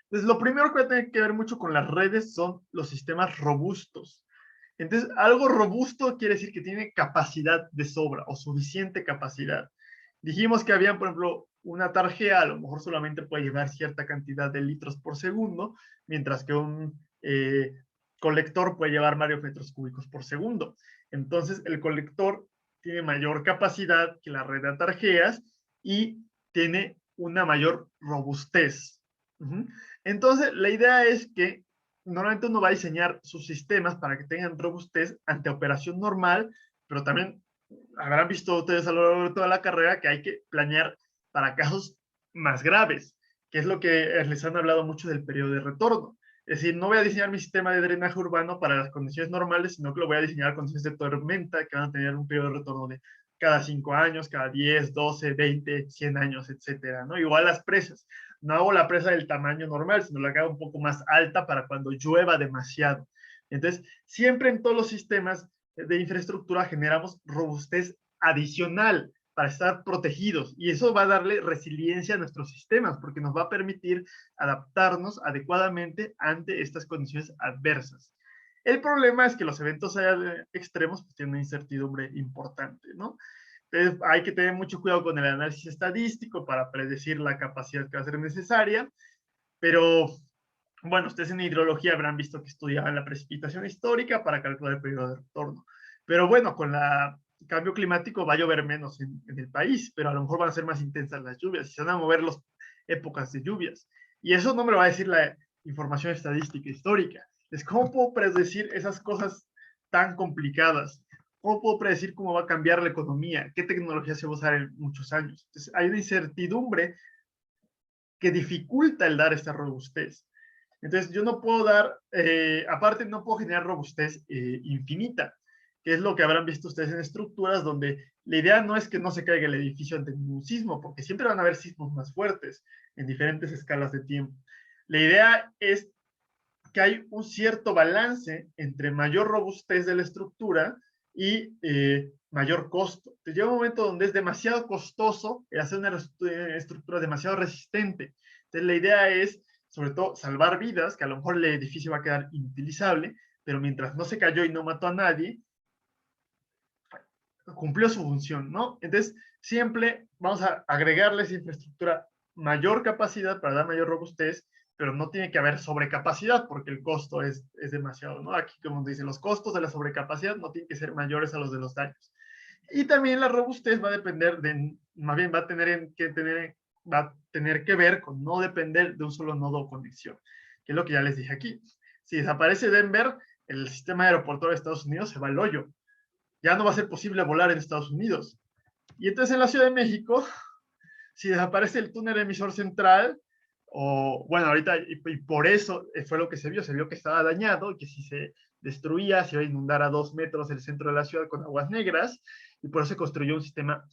Entonces, lo primero que va a tener que ver mucho con las redes son los sistemas robustos. Entonces, algo robusto quiere decir que tiene capacidad de sobra o suficiente capacidad. Dijimos que había, por ejemplo, una tarjeta, a lo mejor solamente puede llevar cierta cantidad de litros por segundo, mientras que un colector puede llevar varios metros cúbicos por segundo. Entonces, el colector tiene mayor capacidad que la red de tarjetas y tiene una mayor robustez. Entonces, la idea es que normalmente uno va a diseñar sus sistemas para que tengan robustez ante operación normal, pero también habrán visto ustedes a lo largo de toda la carrera que hay que planear para casos más graves, que es lo que les han hablado mucho del periodo de retorno. Es decir, no voy a diseñar mi sistema de drenaje urbano para las condiciones normales, sino que lo voy a diseñar condiciones de tormenta que van a tener un periodo de retorno de cada 5 años, cada 10, 12, 20, 100 años, etcétera, ¿no? Igual las presas. No hago la presa del tamaño normal, sino la hago un poco más alta para cuando llueva demasiado. Entonces, siempre en todos los sistemas de infraestructura generamos robustez adicional para estar protegidos y eso va a darle resiliencia a nuestros sistemas porque nos va a permitir adaptarnos adecuadamente ante estas condiciones adversas. El problema es que los eventos extremos pues, tienen una incertidumbre importante, ¿no? Entonces, hay que tener mucho cuidado con el análisis estadístico para predecir la capacidad que va a ser necesaria, pero bueno, ustedes en hidrología habrán visto que estudiaban la precipitación histórica para calcular el periodo de retorno. Pero bueno, con el cambio climático va a llover menos en el país, pero a lo mejor van a ser más intensas las lluvias y se van a mover las épocas de lluvias. Y eso no me lo va a decir la información estadística histórica. Es cómo puedo predecir esas cosas tan complicadas. ¿Cómo puedo predecir cómo va a cambiar la economía? ¿Qué tecnología se va a usar en muchos años? Entonces, hay una incertidumbre que dificulta el dar esta robustez. Entonces, yo no puedo dar, aparte no puedo generar robustez infinita, que es lo que habrán visto ustedes en estructuras donde la idea no es que no se caiga el edificio ante ningún sismo, porque siempre van a haber sismos más fuertes en diferentes escalas de tiempo. La idea es que hay un cierto balance entre mayor robustez de la estructura y mayor costo. Entonces, llega un momento donde es demasiado costoso el hacer una estructura demasiado resistente. Entonces, la idea es, sobre todo, salvar vidas, que a lo mejor el edificio va a quedar inutilizable, pero mientras no se cayó y no mató a nadie, cumplió su función, ¿no? Entonces, siempre vamos a agregarle esa infraestructura mayor capacidad para dar mayor robustez, pero no tiene que haber sobrecapacidad porque el costo es demasiado, ¿no? Aquí, como dicen, los costos de la sobrecapacidad no tienen que ser mayores a los de los daños. Y también la robustez va a depender de, más bien va a tener que ver con no depender de un solo nodo o conexión, que es lo que ya les dije aquí. Si desaparece Denver, el sistema aeroportuario de Estados Unidos se va al hoyo. Ya no va a ser posible volar en Estados Unidos. Y entonces en la Ciudad de México, si desaparece el túnel emisor central, o bueno, ahorita, y por eso fue lo que se vio que estaba dañado, que si se destruía, se iba a inundar a 2 metros el centro de la ciudad con aguas negras, y por eso se construyó un sistema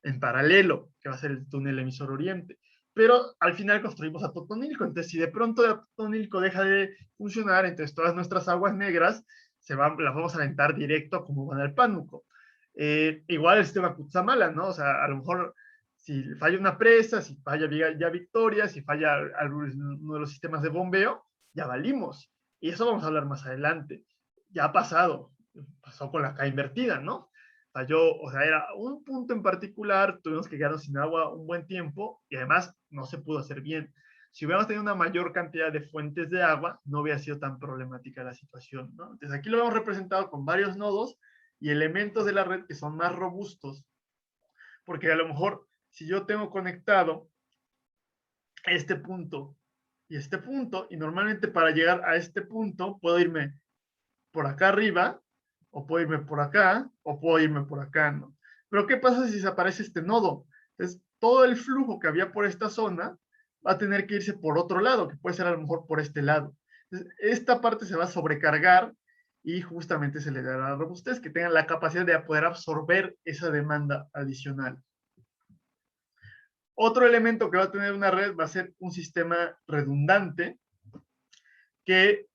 en paralelo, que va a ser el túnel emisor oriente. Pero al final construimos a Totonilco, entonces si de pronto Totonilco deja de funcionar, entonces todas nuestras aguas negras las vamos a aventar directo como van al Pánuco. Igual el sistema Cutzamala, ¿no? O sea, a lo mejor si falla una presa, si falla ya Victoria, si falla uno de los sistemas de bombeo, ya valimos. Y eso vamos a hablar más adelante. Ya ha pasado, pasó con la K invertida, ¿no? falló, o sea, era un punto en particular, tuvimos que quedarnos sin agua un buen tiempo y además no se pudo hacer bien. Si hubiéramos tenido una mayor cantidad de fuentes de agua, no hubiera sido tan problemática la situación, ¿no? Entonces aquí lo hemos representado con varios nodos y elementos de la red que son más robustos, porque a lo mejor si yo tengo conectado este punto y normalmente para llegar a este punto puedo irme por acá arriba, o puedo irme por acá, o puedo irme por acá, ¿no? Pero ¿qué pasa si desaparece este nodo? Entonces, todo el flujo que había por esta zona va a tener que irse por otro lado, que puede ser a lo mejor por este lado. Entonces, esta parte se va a sobrecargar y justamente se le dará robustez, que tengan la capacidad de poder absorber esa demanda adicional. Otro elemento que va a tener una red va a ser un sistema redundante que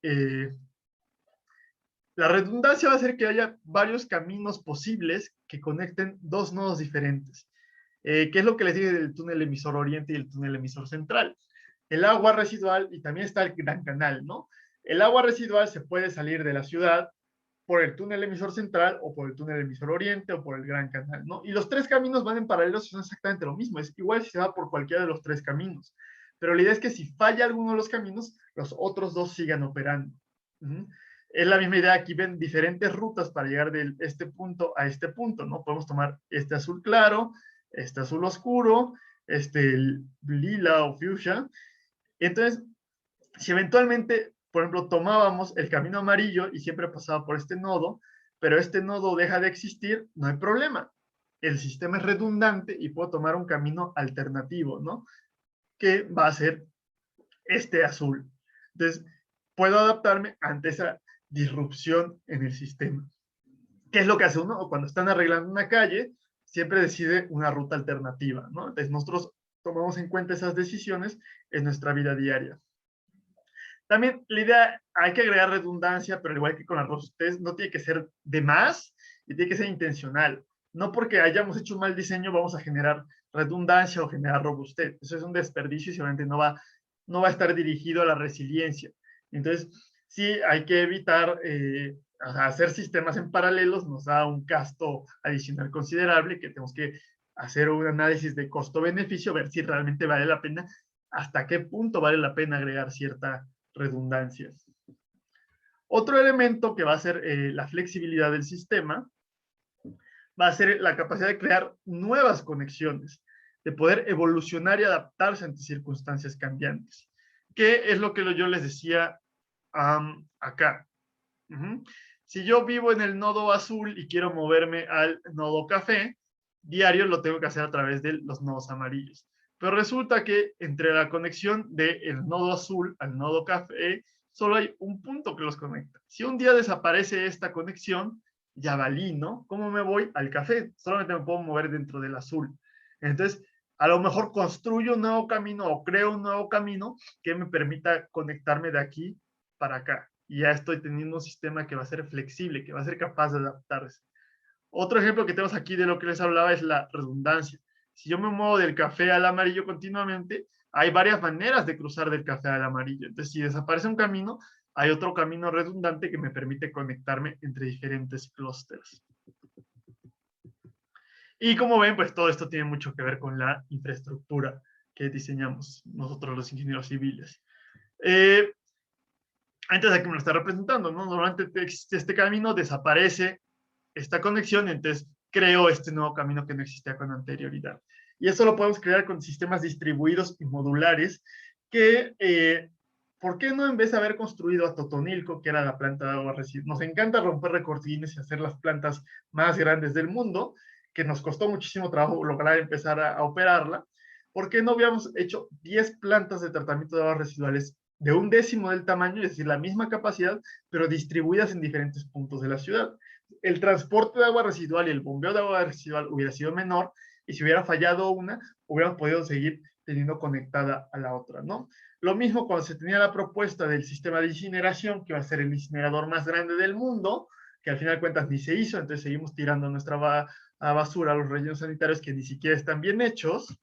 la redundancia va a hacer que haya varios caminos posibles que conecten dos nodos diferentes. ¿Qué es lo que les dije del túnel emisor oriente y el túnel emisor central? El agua residual, y también está el gran canal, ¿no? El agua residual se puede salir de la ciudad por el túnel emisor central o por el túnel emisor oriente o por el gran canal, ¿no? Y los tres caminos van en paralelo, son exactamente lo mismo, es igual si se va por cualquiera de los tres caminos. Pero la idea es que si falla alguno de los caminos, los otros dos sigan operando. Es la misma idea, aquí ven diferentes rutas para llegar de este punto a este punto, ¿no? Podemos tomar este azul claro, este azul oscuro, este lila o fuchsia. Entonces, si eventualmente, por ejemplo, tomábamos el camino amarillo y siempre pasaba por este nodo, pero este nodo deja de existir, no hay problema. El sistema es redundante y puedo tomar un camino alternativo, ¿no? Que va a ser este azul. Entonces, puedo adaptarme ante esa disrupción en el sistema. ¿Qué es lo que hace uno? Cuando están arreglando una calle, siempre decide una ruta alternativa, ¿no? Entonces, nosotros tomamos en cuenta esas decisiones en nuestra vida diaria. También la idea, hay que agregar redundancia, pero al igual que con la robustez, no tiene que ser de más y tiene que ser intencional. No porque hayamos hecho un mal diseño vamos a generar redundancia o generar robustez. Eso es un desperdicio y seguramente no va a estar dirigido a la resiliencia. Entonces, sí hay que evitar hacer sistemas en paralelos, nos da un gasto adicional considerable que tenemos que hacer un análisis de costo-beneficio, ver si realmente vale la pena, hasta qué punto vale la pena agregar cierta redundancia. Otro elemento que va a ser la flexibilidad del sistema va a ser la capacidad de crear nuevas conexiones, de poder evolucionar y adaptarse ante circunstancias cambiantes. ¿Qué es lo que yo les decía acá? Si yo vivo en el nodo azul y quiero moverme al nodo café, diario lo tengo que hacer a través de los nodos amarillos. Pero resulta que entre la conexión del nodo azul al nodo café, solo hay un punto que los conecta. Si un día desaparece esta conexión, ya valí, ¿no? ¿Cómo me voy al café? Solamente me puedo mover dentro del azul. Entonces, a lo mejor construyo un nuevo camino o creo un nuevo camino que me permita conectarme de aquí para acá. Y ya estoy teniendo un sistema que va a ser flexible, que va a ser capaz de adaptarse. Otro ejemplo que tenemos aquí de lo que les hablaba es la redundancia. Si yo me muevo del café al amarillo continuamente, hay varias maneras de cruzar del café al amarillo. Entonces, si desaparece un camino, hay otro camino redundante que me permite conectarme entre diferentes clústeres. Y como ven, pues todo esto tiene mucho que ver con la infraestructura que diseñamos nosotros los ingenieros civiles. Antes aquí me lo está representando, ¿no? Normalmente existe este camino, desaparece esta conexión, entonces creo este nuevo camino que no existía con anterioridad. Y eso lo podemos crear con sistemas distribuidos y modulares que, ¿por qué no en vez de haber construido a Totonilco, que era la planta de agua residual? Nos encanta romper récords Guinness y hacer las plantas más grandes del mundo, que nos costó muchísimo trabajo lograr empezar a operarla. ¿Por qué no habíamos hecho 10 plantas de tratamiento de aguas residuales de 1/10 del tamaño, es decir, la misma capacidad, pero distribuidas en diferentes puntos de la ciudad? El transporte de agua residual y el bombeo de agua residual hubiera sido menor, y si hubiera fallado una, hubiéramos podido seguir teniendo conectada a la otra, ¿no? Lo mismo cuando se tenía la propuesta del sistema de incineración, que va a ser el incinerador más grande del mundo, que al final de cuentas ni se hizo, entonces seguimos tirando nuestra basura a los rellenos sanitarios que ni siquiera están bien hechos.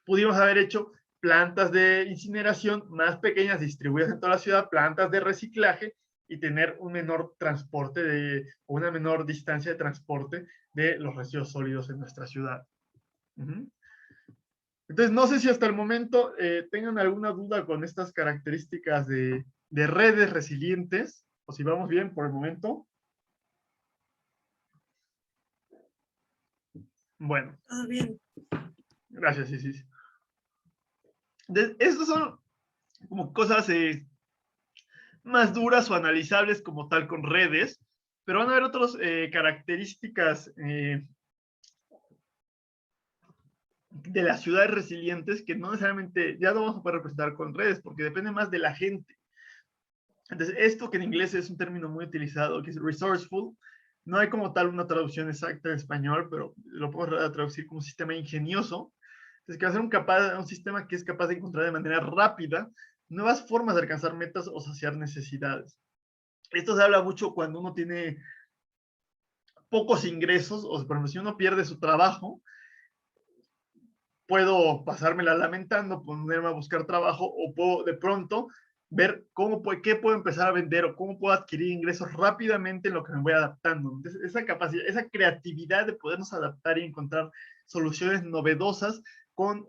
Pudimos haber hecho plantas de incineración más pequeñas distribuidas en toda la ciudad, plantas de reciclaje, y tener un menor transporte o una menor distancia de transporte de los residuos sólidos en nuestra ciudad. Entonces, no sé si hasta el momento tengan alguna duda con estas características de redes resilientes, o si vamos bien por el momento. Bueno. Bien. Gracias, Isis. Estos son como cosas más duras o analizables como tal con redes, pero van a haber otras características de las ciudades resilientes que no necesariamente ya no vamos a poder representar con redes, porque depende más de la gente. Entonces, esto que en inglés es un término muy utilizado, que es resourceful, no hay como tal una traducción exacta en español, pero lo puedo traducir como sistema ingenioso. Entonces, que va a ser un sistema que es capaz de encontrar de manera rápida nuevas formas de alcanzar metas o saciar necesidades. Esto se habla mucho cuando uno tiene pocos ingresos, o por ejemplo, si uno pierde su trabajo, puedo pasármela lamentando, ponerme a buscar trabajo, o puedo de pronto ver qué puedo empezar a vender o cómo puedo adquirir ingresos rápidamente en lo que me voy adaptando. Entonces, esa capacidad, esa creatividad de podernos adaptar y encontrar soluciones novedosas con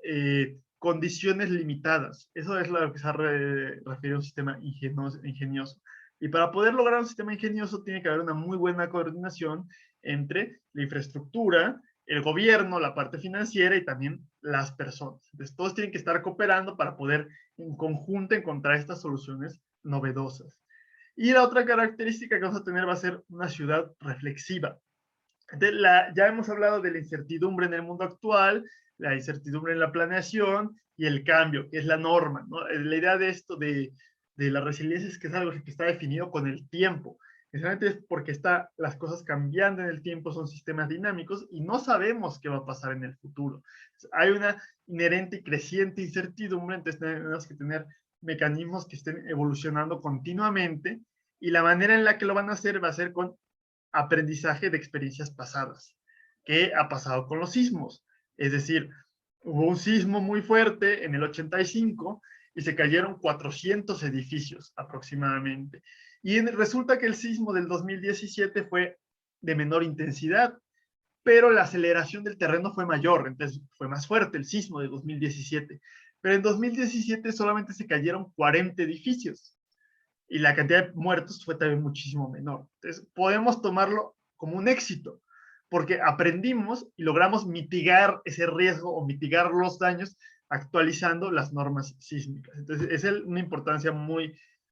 condiciones limitadas. Eso es lo que se refiere a un sistema ingenioso. Y para poder lograr un sistema ingenioso tiene que haber una muy buena coordinación entre la infraestructura, el gobierno, la parte financiera y también las personas. Entonces, todos tienen que estar cooperando para poder en conjunto encontrar estas soluciones novedosas. Y la otra característica que vamos a tener va a ser una ciudad reflexiva. Ya hemos hablado de la incertidumbre en el mundo actual, la incertidumbre en la planeación y el cambio, que es la norma, ¿no? La idea de esto de la resiliencia es que es algo que está definido con el tiempo. Precisamente es porque las cosas cambiando en el tiempo, son sistemas dinámicos y no sabemos qué va a pasar en el futuro. Hay una inherente y creciente incertidumbre, entonces tenemos que tener mecanismos que estén evolucionando continuamente, y la manera en la que lo van a hacer va a ser con aprendizaje de experiencias pasadas. ¿Qué ha pasado con los sismos? Es decir, hubo un sismo muy fuerte en el 85 y se cayeron 400 edificios aproximadamente. Y resulta que el sismo del 2017 fue de menor intensidad, pero la aceleración del terreno fue mayor, entonces fue más fuerte el sismo de 2017. Pero en 2017 solamente se cayeron 40 edificios y la cantidad de muertos fue también muchísimo menor. Entonces, podemos tomarlo como un éxito, porque aprendimos y logramos mitigar ese riesgo o mitigar los daños actualizando las normas sísmicas. Entonces, es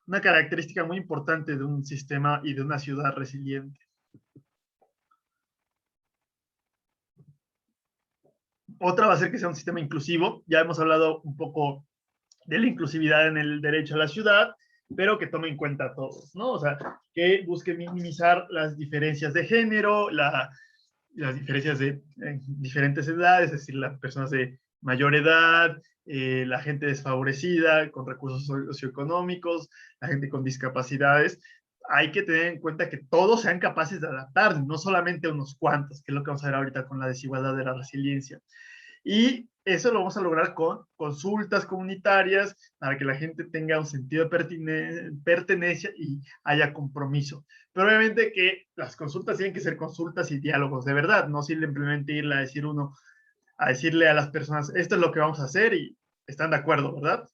una característica muy importante de un sistema y de una ciudad resiliente. Otra va a ser que sea un sistema inclusivo. Ya hemos hablado un poco de la inclusividad en el derecho a la ciudad, pero que tome en cuenta a todos, ¿no? O sea, que busque minimizar las diferencias de género, las diferencias de diferentes edades, es decir, las personas de mayor edad, la gente desfavorecida, con recursos socioeconómicos, la gente con discapacidades. Hay que tener en cuenta que todos sean capaces de adaptar, no solamente unos cuantos, que es lo que vamos a ver ahorita con la desigualdad de la resiliencia. Y eso lo vamos a lograr con consultas comunitarias para que la gente tenga un sentido de pertenencia y haya compromiso. Pero obviamente que las consultas tienen que ser consultas y diálogos de verdad, no simplemente irle a decirle a las personas, esto es lo que vamos a hacer y están de acuerdo, ¿verdad?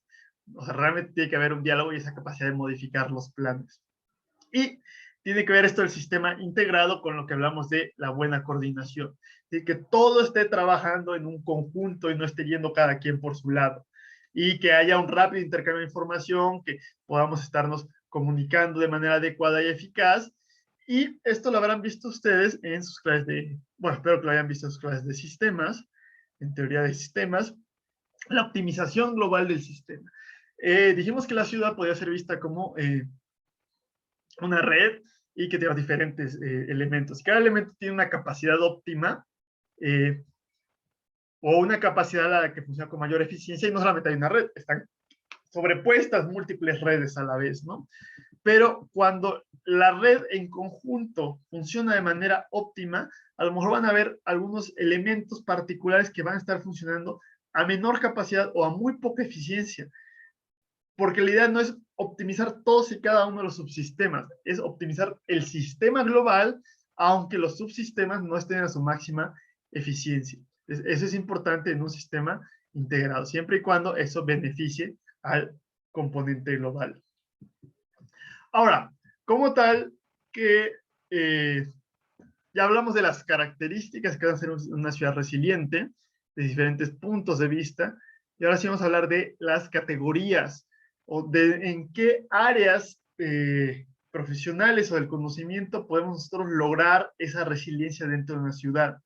O sea, realmente tiene que haber un diálogo y esa capacidad de modificar los planes. Y tiene que ver esto del sistema integrado con lo que hablamos de la buena coordinación. De que todo esté trabajando en un conjunto y no esté yendo cada quien por su lado. Y que haya un rápido intercambio de información, que podamos estarnos comunicando de manera adecuada y eficaz. Y esto lo habrán visto ustedes en sus clases bueno, espero que lo hayan visto en sus clases de sistemas, en teoría de sistemas, la optimización global del sistema. Dijimos que la ciudad podía ser vista como una red y que tiene diferentes elementos. Cada elemento tiene una capacidad óptima o una capacidad a la que funciona con mayor eficiencia, y no solamente hay una red, están sobrepuestas múltiples redes a la vez, ¿no? Pero cuando la red en conjunto funciona de manera óptima, a lo mejor van a haber algunos elementos particulares que van a estar funcionando a menor capacidad o a muy poca eficiencia. Porque la idea no es optimizar todos y cada uno de los subsistemas, es optimizar el sistema global, aunque los subsistemas no estén a su máxima eficiencia. Eso es importante en un sistema integrado, siempre y cuando eso beneficie al componente global. Ahora, como tal, que ya hablamos de las características que van a ser una ciudad resiliente, de diferentes puntos de vista, y ahora sí vamos a hablar de las categorías, o de en qué áreas profesionales o del conocimiento podemos nosotros lograr esa resiliencia dentro de una ciudad.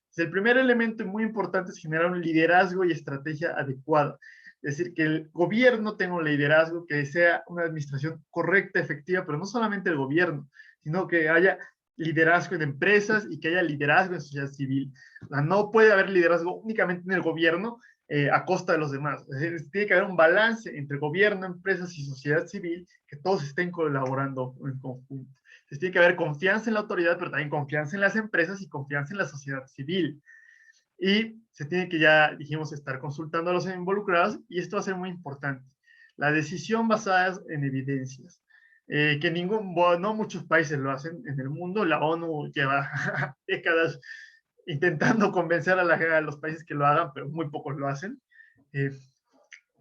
Entonces, el primer elemento muy importante es generar un liderazgo y estrategia adecuada. Es decir, que el gobierno tenga un liderazgo, que sea una administración correcta, efectiva, pero no solamente el gobierno, sino que haya liderazgo en empresas y que haya liderazgo en sociedad civil. O sea, no puede haber liderazgo únicamente en el gobierno a costa de los demás. Es decir, tiene que haber un balance entre gobierno, empresas y sociedad civil, que todos estén colaborando en conjunto. Entonces, tiene que haber confianza en la autoridad, pero también confianza en las empresas y confianza en la sociedad civil. Y se tiene que, ya dijimos, estar consultando a los involucrados, y esto va a ser muy importante. La decisión basada en evidencias, que no muchos países lo hacen en el mundo. La ONU lleva décadas intentando convencer a los países que lo hagan, pero muy pocos lo hacen.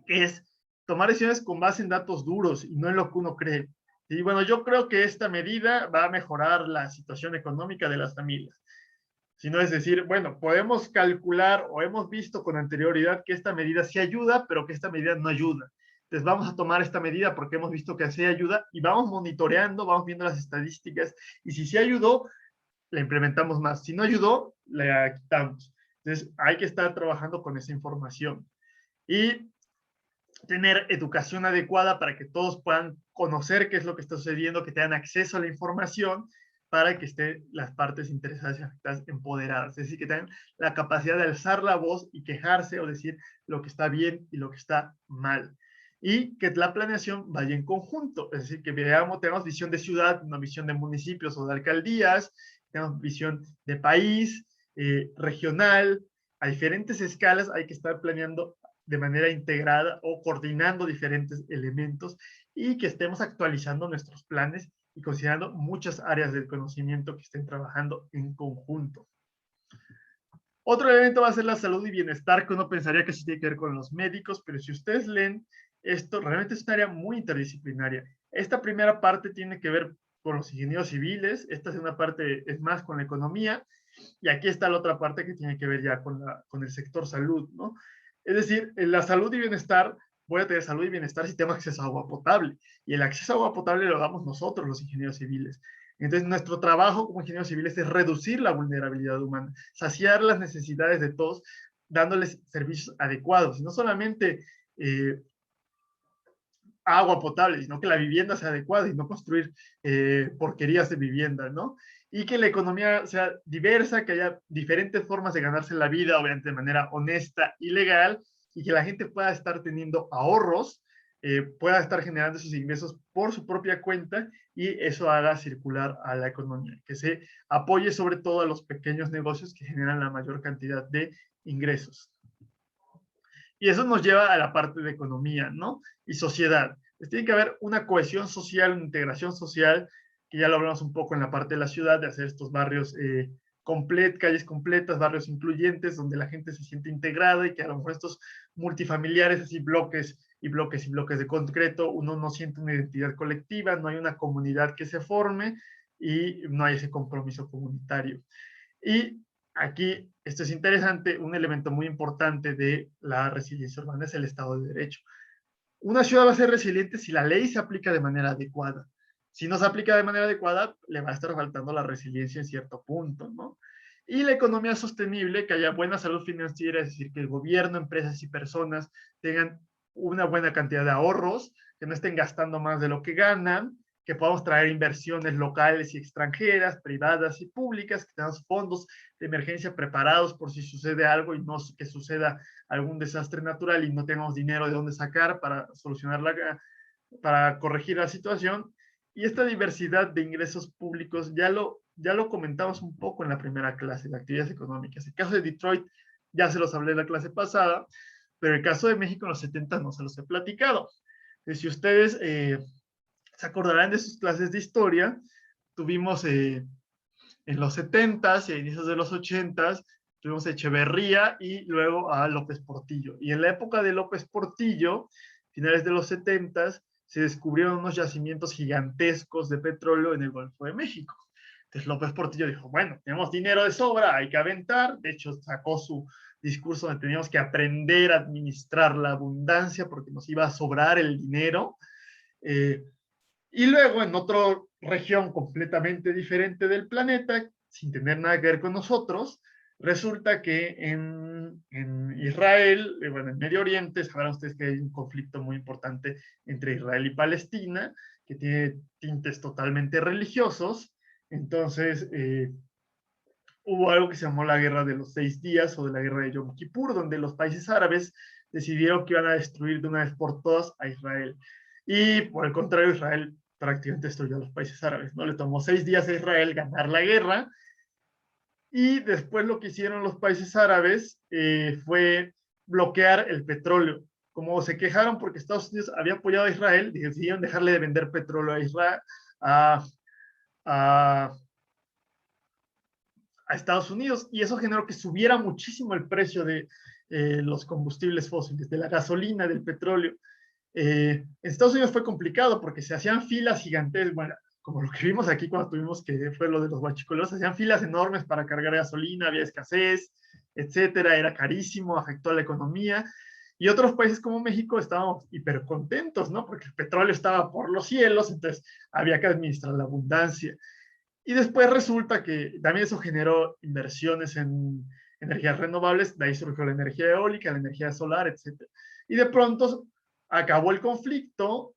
Es tomar decisiones con base en datos duros y no en lo que uno cree. Y bueno, yo creo que esta medida va a mejorar la situación económica de las familias. Sino es decir, bueno, podemos calcular o hemos visto con anterioridad que esta medida sí ayuda, pero que esta medida no ayuda. Entonces vamos a tomar esta medida porque hemos visto que sí ayuda y vamos monitoreando, vamos viendo las estadísticas, y si sí ayudó, la implementamos más. Si no ayudó, la quitamos. Entonces hay que estar trabajando con esa información y tener educación adecuada para que todos puedan conocer qué es lo que está sucediendo, que tengan acceso a la información, para que estén las partes interesadas y afectadas empoderadas. Es decir, que tengan la capacidad de alzar la voz y quejarse o decir lo que está bien y lo que está mal. Y que la planeación vaya en conjunto. Es decir, que tengamos visión de ciudad, una visión de municipios o de alcaldías, tenemos visión de país, regional, a diferentes escalas. Hay que estar planeando de manera integrada o coordinando diferentes elementos, y que estemos actualizando nuestros planes y considerando muchas áreas del conocimiento que estén trabajando en conjunto. Otro elemento va a ser la salud y bienestar, que uno pensaría que sí tiene que ver con los médicos, pero si ustedes leen esto, realmente es un área muy interdisciplinaria. Esta primera parte tiene que ver con los ingenieros civiles, esta segunda parte es más con la economía, y aquí está la otra parte que tiene que ver ya con el sector salud, ¿no? Es decir, en la salud y bienestar, voy a tener salud y bienestar si tengo acceso a agua potable. Y el acceso a agua potable lo damos nosotros, los ingenieros civiles. Entonces, nuestro trabajo como ingenieros civiles es reducir la vulnerabilidad humana, saciar las necesidades de todos, dándoles servicios adecuados. Y no solamente agua potable, sino que la vivienda sea adecuada y no construir porquerías de vivienda, ¿no? Y que la economía sea diversa, que haya diferentes formas de ganarse la vida, obviamente de manera honesta y legal, y que la gente pueda estar teniendo ahorros, pueda estar generando sus ingresos por su propia cuenta, y eso haga circular a la economía, que se apoye sobre todo a los pequeños negocios que generan la mayor cantidad de ingresos. Y eso nos lleva a la parte de economía, ¿no? Y sociedad. Pues tiene que haber una cohesión social, una integración social, que ya lo hablamos un poco en la parte de la ciudad, de hacer estos barrios calles completas, barrios incluyentes, donde la gente se siente integrada, y que a lo mejor estos multifamiliares, así bloques y bloques y bloques de concreto, uno no siente una identidad colectiva, no hay una comunidad que se forme y no hay ese compromiso comunitario. Y aquí, esto es interesante, un elemento muy importante de la resiliencia urbana es el Estado de Derecho. Una ciudad va a ser resiliente si la ley se aplica de manera adecuada. Si no se aplica de manera adecuada, le va a estar faltando la resiliencia en cierto punto, ¿no? Y la economía sostenible, que haya buena salud financiera, es decir, que el gobierno, empresas y personas tengan una buena cantidad de ahorros, que no estén gastando más de lo que ganan, que podamos traer inversiones locales y extranjeras, privadas y públicas, que tengamos fondos de emergencia preparados por si sucede algo y no que suceda algún desastre natural y no tengamos dinero de dónde sacar para solucionar para corregir la situación. Y esta diversidad de ingresos públicos ya lo comentamos un poco en la primera clase de actividades económicas. El caso de Detroit ya se los hablé en la clase pasada, pero el caso de México en los 70 no se los he platicado. Si ustedes se acordarán de sus clases de historia, tuvimos en los 70s y a inicios de los 80s, tuvimos a Echeverría y luego a López Portillo. Y en la época de López Portillo, finales de los 70s, se descubrieron unos yacimientos gigantescos de petróleo en el Golfo de México. Entonces López Portillo dijo, bueno, tenemos dinero de sobra, hay que aventar. De hecho, sacó su discurso donde teníamos que aprender a administrar la abundancia porque nos iba a sobrar el dinero. Y luego en otra región completamente diferente del planeta, sin tener nada que ver con nosotros, resulta que en Israel, bueno, en Medio Oriente, sabrán ustedes que hay un conflicto muy importante entre Israel y Palestina, que tiene tintes totalmente religiosos. Entonces, hubo algo que se llamó la Guerra de los 6 días o de la Guerra de Yom Kippur, donde los países árabes decidieron que iban a destruir de una vez por todas a Israel. Y por el contrario, Israel prácticamente destruyó a los países árabes, ¿no? Le tomó 6 días a Israel ganar la guerra, y después lo que hicieron los países árabes fue bloquear el petróleo. Como se quejaron porque Estados Unidos había apoyado a Israel, decidieron dejarle de vender petróleo a Israel, a Estados Unidos, y eso generó que subiera muchísimo el precio de los combustibles fósiles, de la gasolina, del petróleo. En Estados Unidos fue complicado porque se hacían filas gigantes, bueno, como lo que vimos aquí cuando tuvimos que fue lo de los huachicoleros, se hacían filas enormes para cargar gasolina, había escasez, etcétera, era carísimo, afectó a la economía. Y otros países como México estábamos hiper contentos, ¿no? Porque el petróleo estaba por los cielos, entonces había que administrar la abundancia. Y después resulta que también eso generó inversiones en energías renovables, de ahí surgió la energía eólica, la energía solar, etc. Y de pronto acabó el conflicto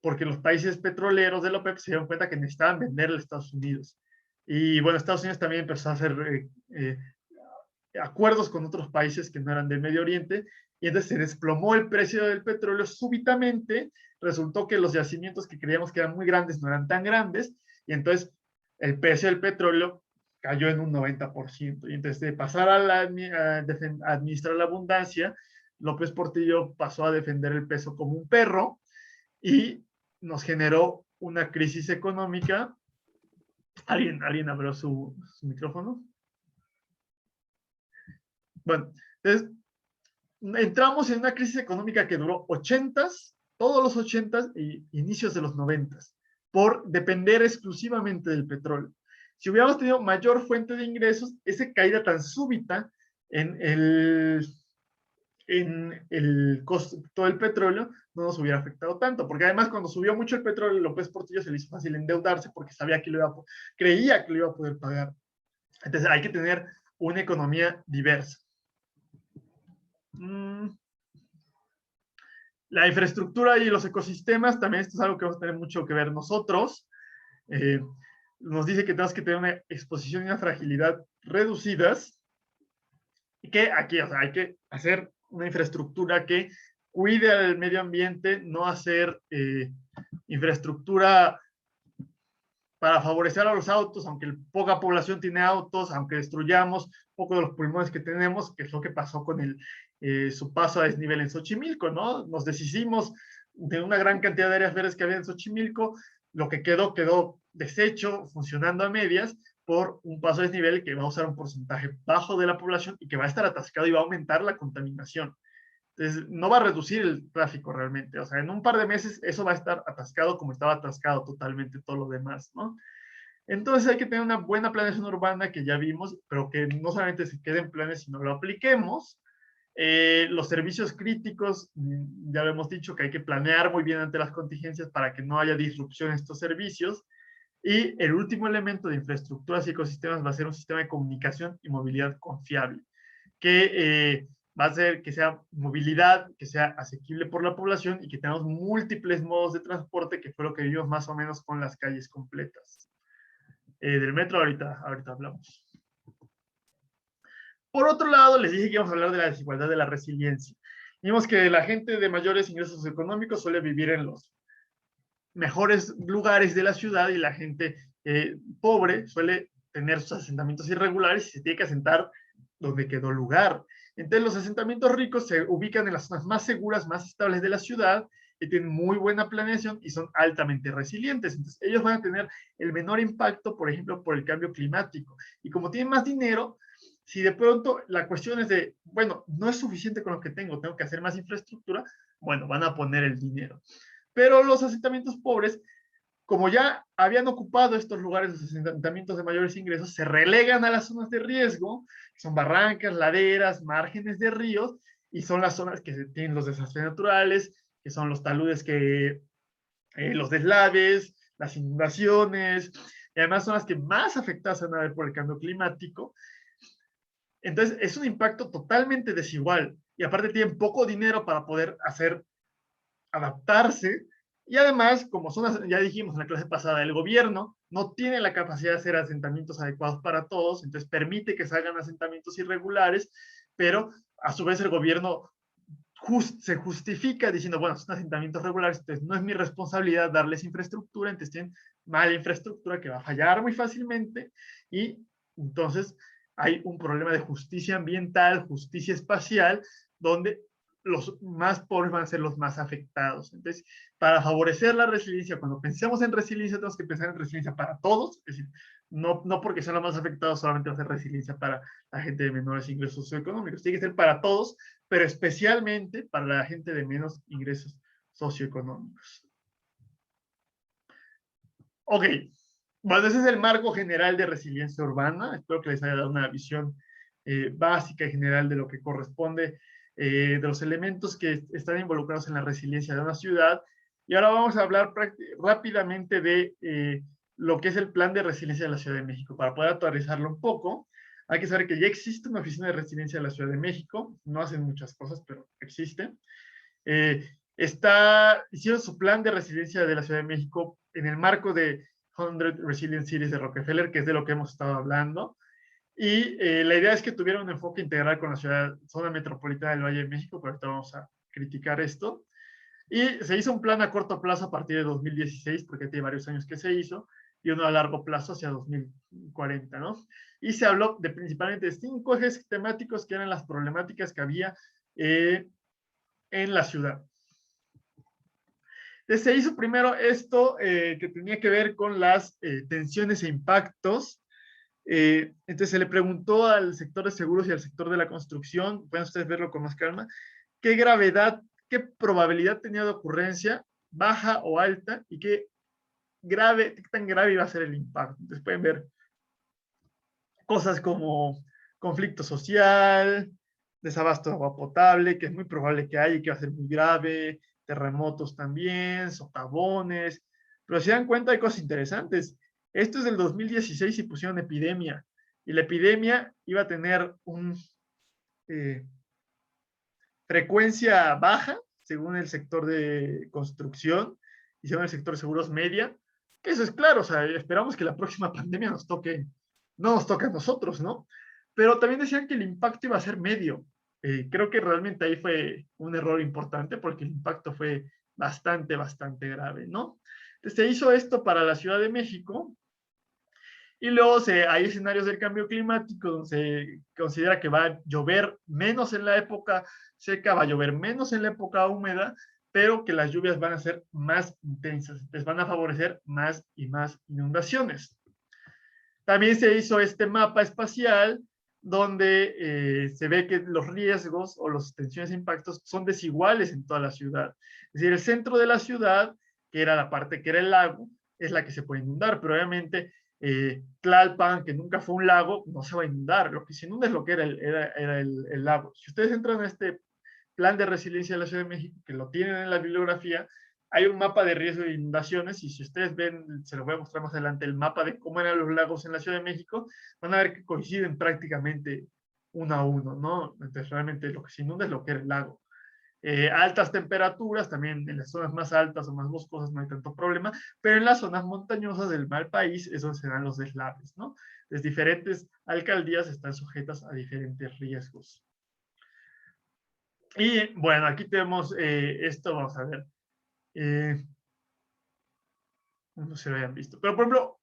porque los países petroleros de la OPEP se dieron cuenta que necesitaban venderle a Estados Unidos. Y bueno, Estados Unidos también empezó a hacer acuerdos con otros países que no eran del Medio Oriente, y entonces se desplomó el precio del petróleo súbitamente. Resultó que los yacimientos que creíamos que eran muy grandes no eran tan grandes, y entonces el precio del petróleo cayó en un 90%. Y entonces de pasar a administrar la abundancia, López Portillo pasó a defender el peso como un perro y nos generó una crisis económica. ¿Alguien abrió su micrófono? Bueno, entonces entramos en una crisis económica que duró 80s, todos los 80s e inicios de los 90s, por depender exclusivamente del petróleo. Si hubiéramos tenido mayor fuente de ingresos, esa caída tan súbita en el costo del petróleo no nos hubiera afectado tanto, porque además cuando subió mucho el petróleo, López Portillo se le hizo fácil endeudarse porque sabía que creía que lo iba a poder pagar. Entonces hay que tener una economía diversa. La infraestructura y los ecosistemas, también esto es algo que vamos a tener mucho que ver nosotros. Nos dice que tenemos que tener una exposición y una fragilidad reducidas, y que aquí, o sea, hay que hacer una infraestructura que cuide al medio ambiente, no hacer infraestructura para favorecer a los autos, aunque poca población tiene autos, aunque destruyamos poco de los pulmones que tenemos, que es lo que pasó con su paso a desnivel en Xochimilco, ¿no? Nos deshicimos de una gran cantidad de áreas verdes que había en Xochimilco, lo que quedó deshecho, funcionando a medias, por un paso a desnivel que va a usar un porcentaje bajo de la población y que va a estar atascado y va a aumentar la contaminación. Entonces, no va a reducir el tráfico realmente. O sea, en un par de meses eso va a estar atascado como estaba atascado totalmente todo lo demás, ¿no? Entonces hay que tener una buena planeación urbana que ya vimos, pero que no solamente se quede en planes, sino lo apliquemos. Los servicios críticos, ya lo hemos dicho que hay que planear muy bien ante las contingencias para que no haya disrupción en estos servicios. Y el último elemento de infraestructuras y ecosistemas va a ser un sistema de comunicación y movilidad confiable, que va a hacer que sea movilidad, que sea asequible por la población y que tengamos múltiples modos de transporte, que fue lo que vimos más o menos con las calles completas. Del metro ahorita hablamos. Por otro lado, les dije que íbamos a hablar de la desigualdad de la resiliencia. Vimos que la gente de mayores ingresos económicos suele vivir en los mejores lugares de la ciudad y la gente pobre suele tener sus asentamientos irregulares y se tiene que asentar donde quedó lugar. Entonces los asentamientos ricos se ubican en las zonas más seguras, más estables de la ciudad, y tienen muy buena planeación y son altamente resilientes. Entonces, ellos van a tener el menor impacto, por ejemplo, por el cambio climático. Y como tienen más dinero, si de pronto la cuestión es de, bueno, no es suficiente con lo que tengo que hacer más infraestructura, bueno, van a poner el dinero. Pero los asentamientos pobres, como ya habían ocupado estos lugares, los asentamientos de mayores ingresos, se relegan a las zonas de riesgo, que son barrancas, laderas, márgenes de ríos, y son las zonas que tienen los desastres naturales, que son los taludes los deslaves, las inundaciones, y además son las que más afectadas van a ver por el cambio climático. Entonces, es un impacto totalmente desigual, y aparte tienen poco dinero para poder adaptarse, y además, como son, ya dijimos en la clase pasada, el gobierno no tiene la capacidad de hacer asentamientos adecuados para todos, entonces permite que salgan asentamientos irregulares, pero a su vez el gobierno se justifica diciendo, bueno, son asentamientos regulares, entonces no es mi responsabilidad darles infraestructura, entonces tienen mala infraestructura que va a fallar muy fácilmente, y entonces hay un problema de justicia ambiental, justicia espacial, donde los más pobres van a ser los más afectados. Entonces, para favorecer la resiliencia, cuando pensemos en resiliencia, tenemos que pensar en resiliencia para todos, es decir, no porque sean los más afectados solamente va a ser resiliencia para la gente de menores ingresos socioeconómicos, tiene que ser para todos, pero especialmente para la gente de menos ingresos socioeconómicos. Ok, bueno, ese es el marco general de resiliencia urbana. Espero que les haya dado una visión básica y general de lo que corresponde, de los elementos que están involucrados en la resiliencia de una ciudad. Y ahora vamos a hablar rápidamente de lo que es el plan de resiliencia de la Ciudad de México. Para poder actualizarlo un poco, hay que saber que ya existe una oficina de resiliencia de la Ciudad de México. No hacen muchas cosas, pero existe. Hicieron su plan de resiliencia de la Ciudad de México en el marco de 100 Resilient Cities de Rockefeller, que es de lo que hemos estado hablando. Y la idea es que tuviera un enfoque integral con la zona metropolitana del Valle de México, pero ahorita vamos a criticar esto. Y se hizo un plan a corto plazo a partir de 2016, porque tiene varios años que se hizo, y uno a largo plazo hacia 2040, ¿no? Y se habló principalmente de 5 ejes temáticos que eran las problemáticas que había en la ciudad. Entonces, se hizo primero esto que tenía que ver con las tensiones e impactos. Entonces se le preguntó al sector de seguros y al sector de la construcción, pueden ustedes verlo con más calma, qué gravedad, qué probabilidad tenía de ocurrencia, baja o alta, y qué tan grave iba a ser el impacto. Entonces pueden ver cosas como conflicto social, desabasto de agua potable, que es muy probable que haya y que va a ser muy grave, terremotos también, socavones, pero si dan cuenta hay cosas interesantes. Esto es del 2016 y pusieron epidemia, y la epidemia iba a tener una frecuencia baja, según el sector de construcción, y según el sector de seguros media, que eso es claro, o sea, esperamos que la próxima pandemia no nos toque a nosotros, ¿no? Pero también decían que el impacto iba a ser medio. Creo que realmente ahí fue un error importante porque el impacto fue bastante grave, ¿no? Entonces se hizo esto para la Ciudad de México, y luego hay escenarios del cambio climático donde se considera que va a llover menos en la época seca, va a llover menos en la época húmeda, pero que las lluvias van a ser más intensas, les van a favorecer más y más inundaciones. También se hizo este mapa espacial donde se ve que los riesgos o las tensiones e impactos son desiguales en toda la ciudad. Es decir, el centro de la ciudad, que era la parte que era el lago, es la que se puede inundar, pero obviamente Tlalpan, que nunca fue un lago, no se va a inundar. Lo que se inunda es lo que era el lago. Si ustedes entran a este plan de resiliencia de la Ciudad de México, que lo tienen en la bibliografía, hay un mapa de riesgo de inundaciones, y si ustedes ven, se lo voy a mostrar más adelante, el mapa de cómo eran los lagos en la Ciudad de México, van a ver que coinciden prácticamente uno a uno, ¿no? Entonces realmente lo que se inunda es lo que era el lago. Altas temperaturas, también en las zonas más altas o más boscosas no hay tanto problema, pero en las zonas montañosas del mal país es donde se dan los deslaves, ¿no? Las diferentes alcaldías están sujetas a diferentes riesgos. Y bueno, aquí tenemos esto, vamos a ver. No se lo hayan visto. Pero, por ejemplo,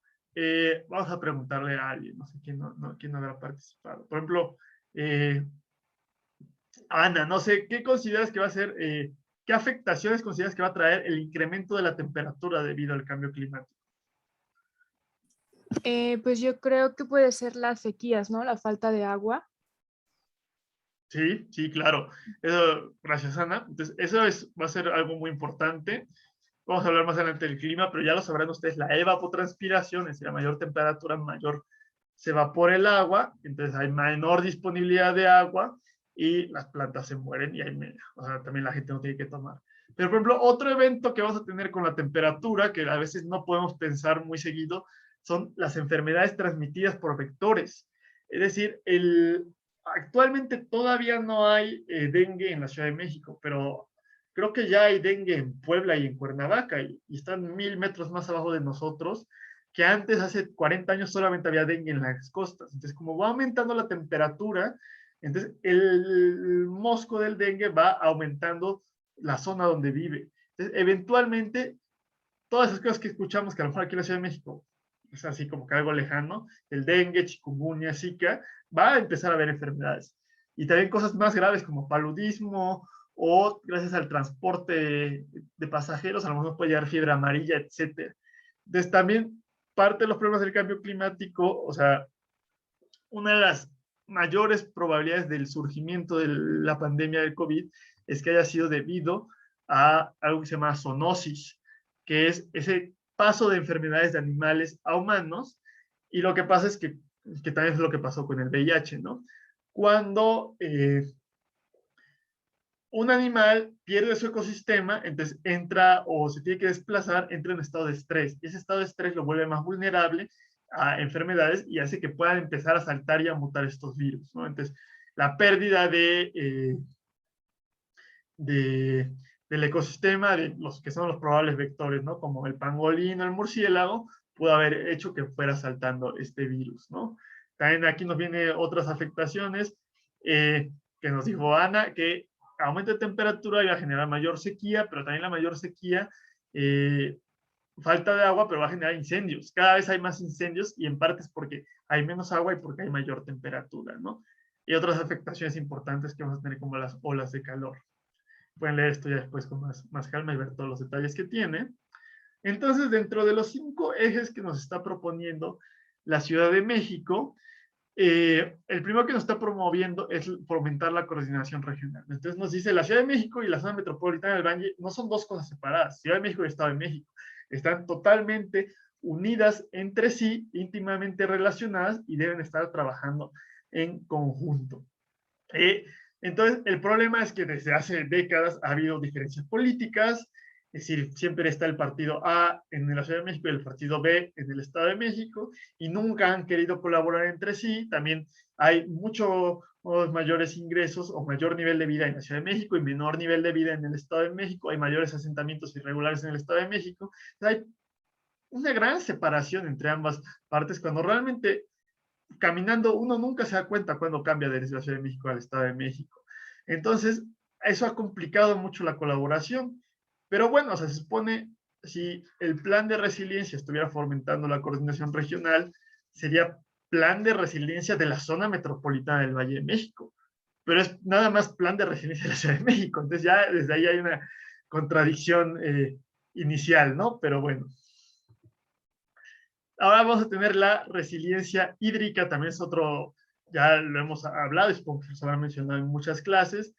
vamos a preguntarle a alguien, no sé quién no habrá participado. Por ejemplo, Ana, no sé, ¿qué consideras que va a ser, ¿qué afectaciones consideras que va a traer el incremento de la temperatura debido al cambio climático? Pues yo creo que puede ser las sequías, ¿no? La falta de agua. Sí, sí, claro. Eso, gracias, Ana. Entonces, eso va a ser algo muy importante. Vamos a hablar más adelante del clima, pero ya lo sabrán ustedes, la evapotranspiración, es decir, a mayor temperatura, mayor se evapora el agua, entonces hay menor disponibilidad de agua y las plantas se mueren y o sea, también la gente no tiene que tomar. Pero, por ejemplo, otro evento que vamos a tener con la temperatura, que a veces no podemos pensar muy seguido, son las enfermedades transmitidas por vectores. Es decir, actualmente todavía no hay dengue en la Ciudad de México, pero creo que ya hay dengue en Puebla y en Cuernavaca y están 1000 metros más abajo de nosotros, que antes, hace 40 años, solamente había dengue en las costas. Entonces, como va aumentando la temperatura, entonces el mosco del dengue va aumentando la zona donde vive. Entonces, eventualmente, todas esas cosas que escuchamos, que a lo mejor aquí en la Ciudad de México es así como que algo lejano, el dengue, chikungunya, zika, va a empezar a haber enfermedades. Y también cosas más graves como paludismo, o gracias al transporte de pasajeros, a lo mejor puede llegar fiebre amarilla, etc. Entonces también parte de los problemas del cambio climático, o sea, una de las mayores probabilidades del surgimiento de la pandemia del COVID es que haya sido debido a algo que se llama zoonosis, que es ese paso de enfermedades de animales a humanos, y lo que pasa es que también es lo que pasó con el VIH, ¿no? Cuando un animal pierde su ecosistema, entonces entra o se tiene que desplazar, entra en estado de estrés. Y ese estado de estrés lo vuelve más vulnerable a enfermedades y hace que puedan empezar a saltar y a mutar estos virus, ¿no? Entonces, la pérdida del ecosistema, de los que son los probables vectores, ¿no? Como el pangolino, el murciélago, pudo haber hecho que fuera saltando este virus, ¿no? También aquí nos vienen otras afectaciones que nos dijo Ana, que aumento de temperatura iba a generar mayor sequía, pero también la mayor sequía, falta de agua, pero va a generar incendios. Cada vez hay más incendios y en parte es porque hay menos agua y porque hay mayor temperatura, ¿no? Y otras afectaciones importantes que vamos a tener como las olas de calor. Pueden leer esto ya después con más calma y ver todos los detalles que tiene. Entonces, dentro de los 5 ejes que nos está proponiendo la Ciudad de México, el primero que nos está promoviendo es fomentar la coordinación regional. Entonces nos dice, la Ciudad de México y la zona metropolitana del Valle no son dos cosas separadas. Ciudad de México y Estado de México están totalmente unidas entre sí, íntimamente relacionadas y deben estar trabajando en conjunto. Entonces, el problema es que desde hace décadas ha habido diferencias políticas, es decir, siempre está el partido A en la Ciudad de México y el partido B en el Estado de México, y nunca han querido colaborar entre sí. También hay muchos mayores ingresos o mayor nivel de vida en la Ciudad de México y menor nivel de vida en el Estado de México. Hay mayores asentamientos irregulares en el Estado de México. Hay una gran separación entre ambas partes, cuando realmente caminando uno nunca se da cuenta cuando cambia de la Ciudad de México al Estado de México. Entonces, eso ha complicado mucho la colaboración. Pero bueno, o sea, se supone, si el plan de resiliencia estuviera fomentando la coordinación regional, sería plan de resiliencia de la zona metropolitana del Valle de México. Pero es nada más plan de resiliencia de la Ciudad de México. Entonces ya desde ahí hay una contradicción inicial, ¿no? Pero bueno. Ahora vamos a tener la resiliencia hídrica, también es otro, ya lo hemos hablado, es como se ha mencionado en muchas clases,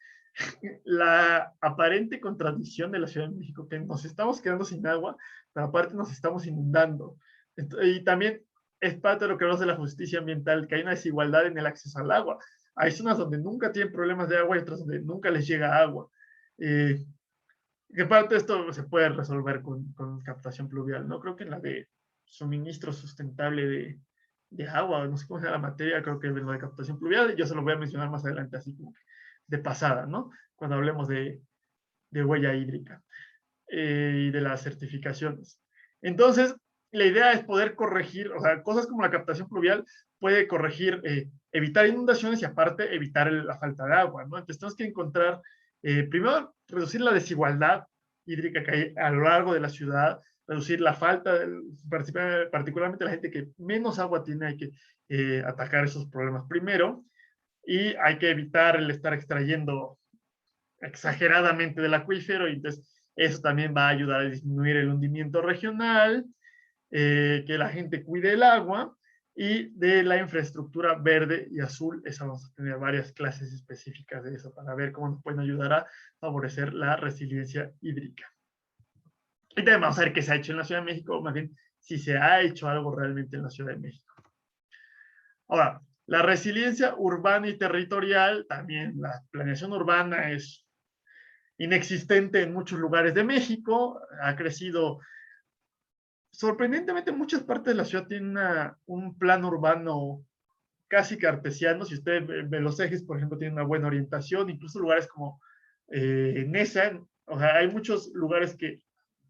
la aparente contradicción de la Ciudad de México, que nos estamos quedando sin agua, pero aparte nos estamos inundando. Y también es parte de lo que hablamos de la justicia ambiental, que hay una desigualdad en el acceso al agua. Hay zonas donde nunca tienen problemas de agua y otras donde nunca les llega agua. Que parte de esto se puede resolver con captación pluvial, ¿no? Creo que en la de suministro sustentable de agua, no sé cómo se llama la materia, creo que es lo de captación pluvial, yo se lo voy a mencionar más adelante, así como de pasada, ¿no? Cuando hablemos de huella hídrica y de las certificaciones. Entonces, la idea es poder corregir, o sea, cosas como la captación pluvial puede corregir, evitar inundaciones y aparte evitar la falta de agua, ¿no? Entonces tenemos que encontrar, primero, reducir la desigualdad hídrica que hay a lo largo de la ciudad, reducir la falta, particularmente la gente que menos agua tiene, hay que atacar esos problemas primero, y hay que evitar el estar extrayendo exageradamente del acuífero, y entonces eso también va a ayudar a disminuir el hundimiento regional, que la gente cuide el agua, y de la infraestructura verde y azul. Esa vamos a tener varias clases específicas de eso para ver cómo nos pueden ayudar a favorecer la resiliencia hídrica. Y también vamos a ver qué se ha hecho en la Ciudad de México, o más bien si se ha hecho algo realmente en la Ciudad de México. Ahora, la resiliencia urbana y territorial, también la planeación urbana es inexistente en muchos lugares de México, ha crecido sorprendentemente. Muchas partes de la ciudad tienen un plan urbano casi cartesiano. Si usted ve los ejes, por ejemplo, tienen una buena orientación, incluso lugares como Nesa, o sea, hay muchos lugares que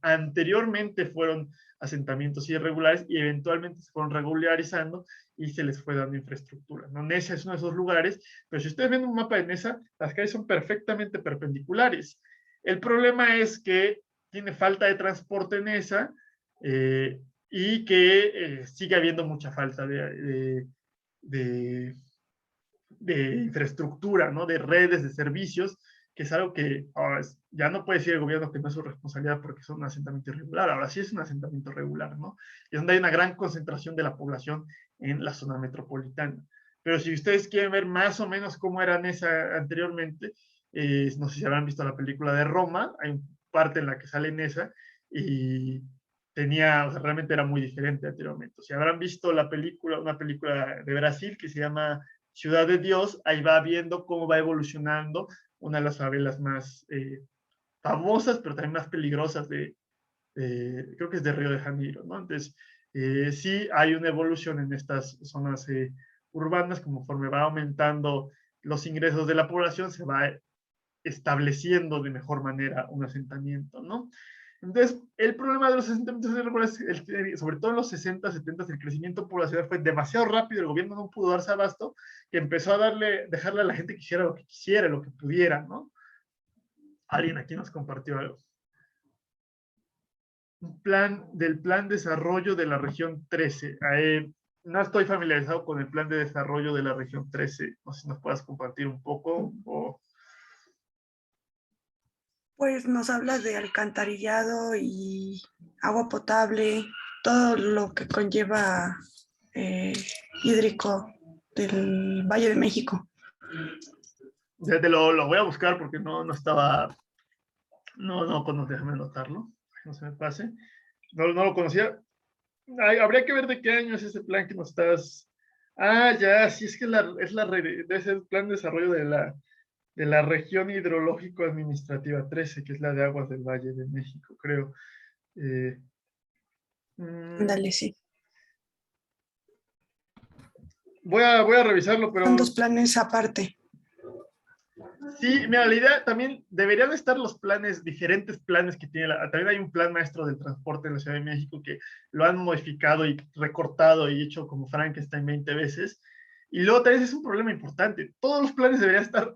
anteriormente fueron asentamientos irregulares y eventualmente se fueron regularizando y se les fue dando infraestructura, ¿no? Nesa es uno de esos lugares, pero si ustedes ven un mapa de Nesa, las calles son perfectamente perpendiculares. El problema es que tiene falta de transporte en Nesa, y que sigue habiendo mucha falta de infraestructura, ¿no? De redes, de servicios, que es algo que ya no puede decir el gobierno que no es su responsabilidad porque es un asentamiento irregular. Ahora sí es un asentamiento regular, ¿no? Y es donde hay una gran concentración de la población en la zona metropolitana. Pero si ustedes quieren ver más o menos cómo era Nesa anteriormente, no sé si habrán visto la película de Roma, hay parte en la que sale Nesa y tenía, o sea, realmente era muy diferente anteriormente. Si habrán visto la película, una película de Brasil que se llama Ciudad de Dios, ahí va viendo cómo va evolucionando una de las favelas más famosas, pero también más peligrosas creo que es de Río de Janeiro, ¿no? Entonces, sí hay una evolución en estas zonas urbanas. Conforme va aumentando los ingresos de la población, se va estableciendo de mejor manera un asentamiento, ¿no? Entonces, el problema de los asentamientos irregulares, sobre todo en los 60, 70, el crecimiento poblacional fue demasiado rápido, el gobierno no pudo darse abasto, que empezó a dejarle a la gente que hiciera lo que quisiera, lo que pudiera, ¿no? Alguien aquí nos compartió algo. Del plan de desarrollo de la región 13. No estoy familiarizado con el plan de desarrollo de la región 13. No sé si nos puedas compartir un poco. Pues nos habla de alcantarillado y agua potable, todo lo que conlleva hídrico del Valle de México. Lo voy a buscar porque no estaba, no conocía, déjame anotarlo, no se me pase. No lo conocía. Habría que ver de qué año es ese plan que nos estás. Ya, sí, es que es el plan de desarrollo de la región hidrológico administrativa 13, que es la de aguas del Valle de México, creo. Dale, sí. Voy a revisarlo, pero... Son dos planes aparte. Sí, mira, la idea también deberían estar los planes, diferentes planes que tiene. También hay un plan maestro del transporte en la Ciudad de México que lo han modificado y recortado y hecho como Frankenstein 20 veces. Y luego también es un problema importante. Todos los planes deberían estar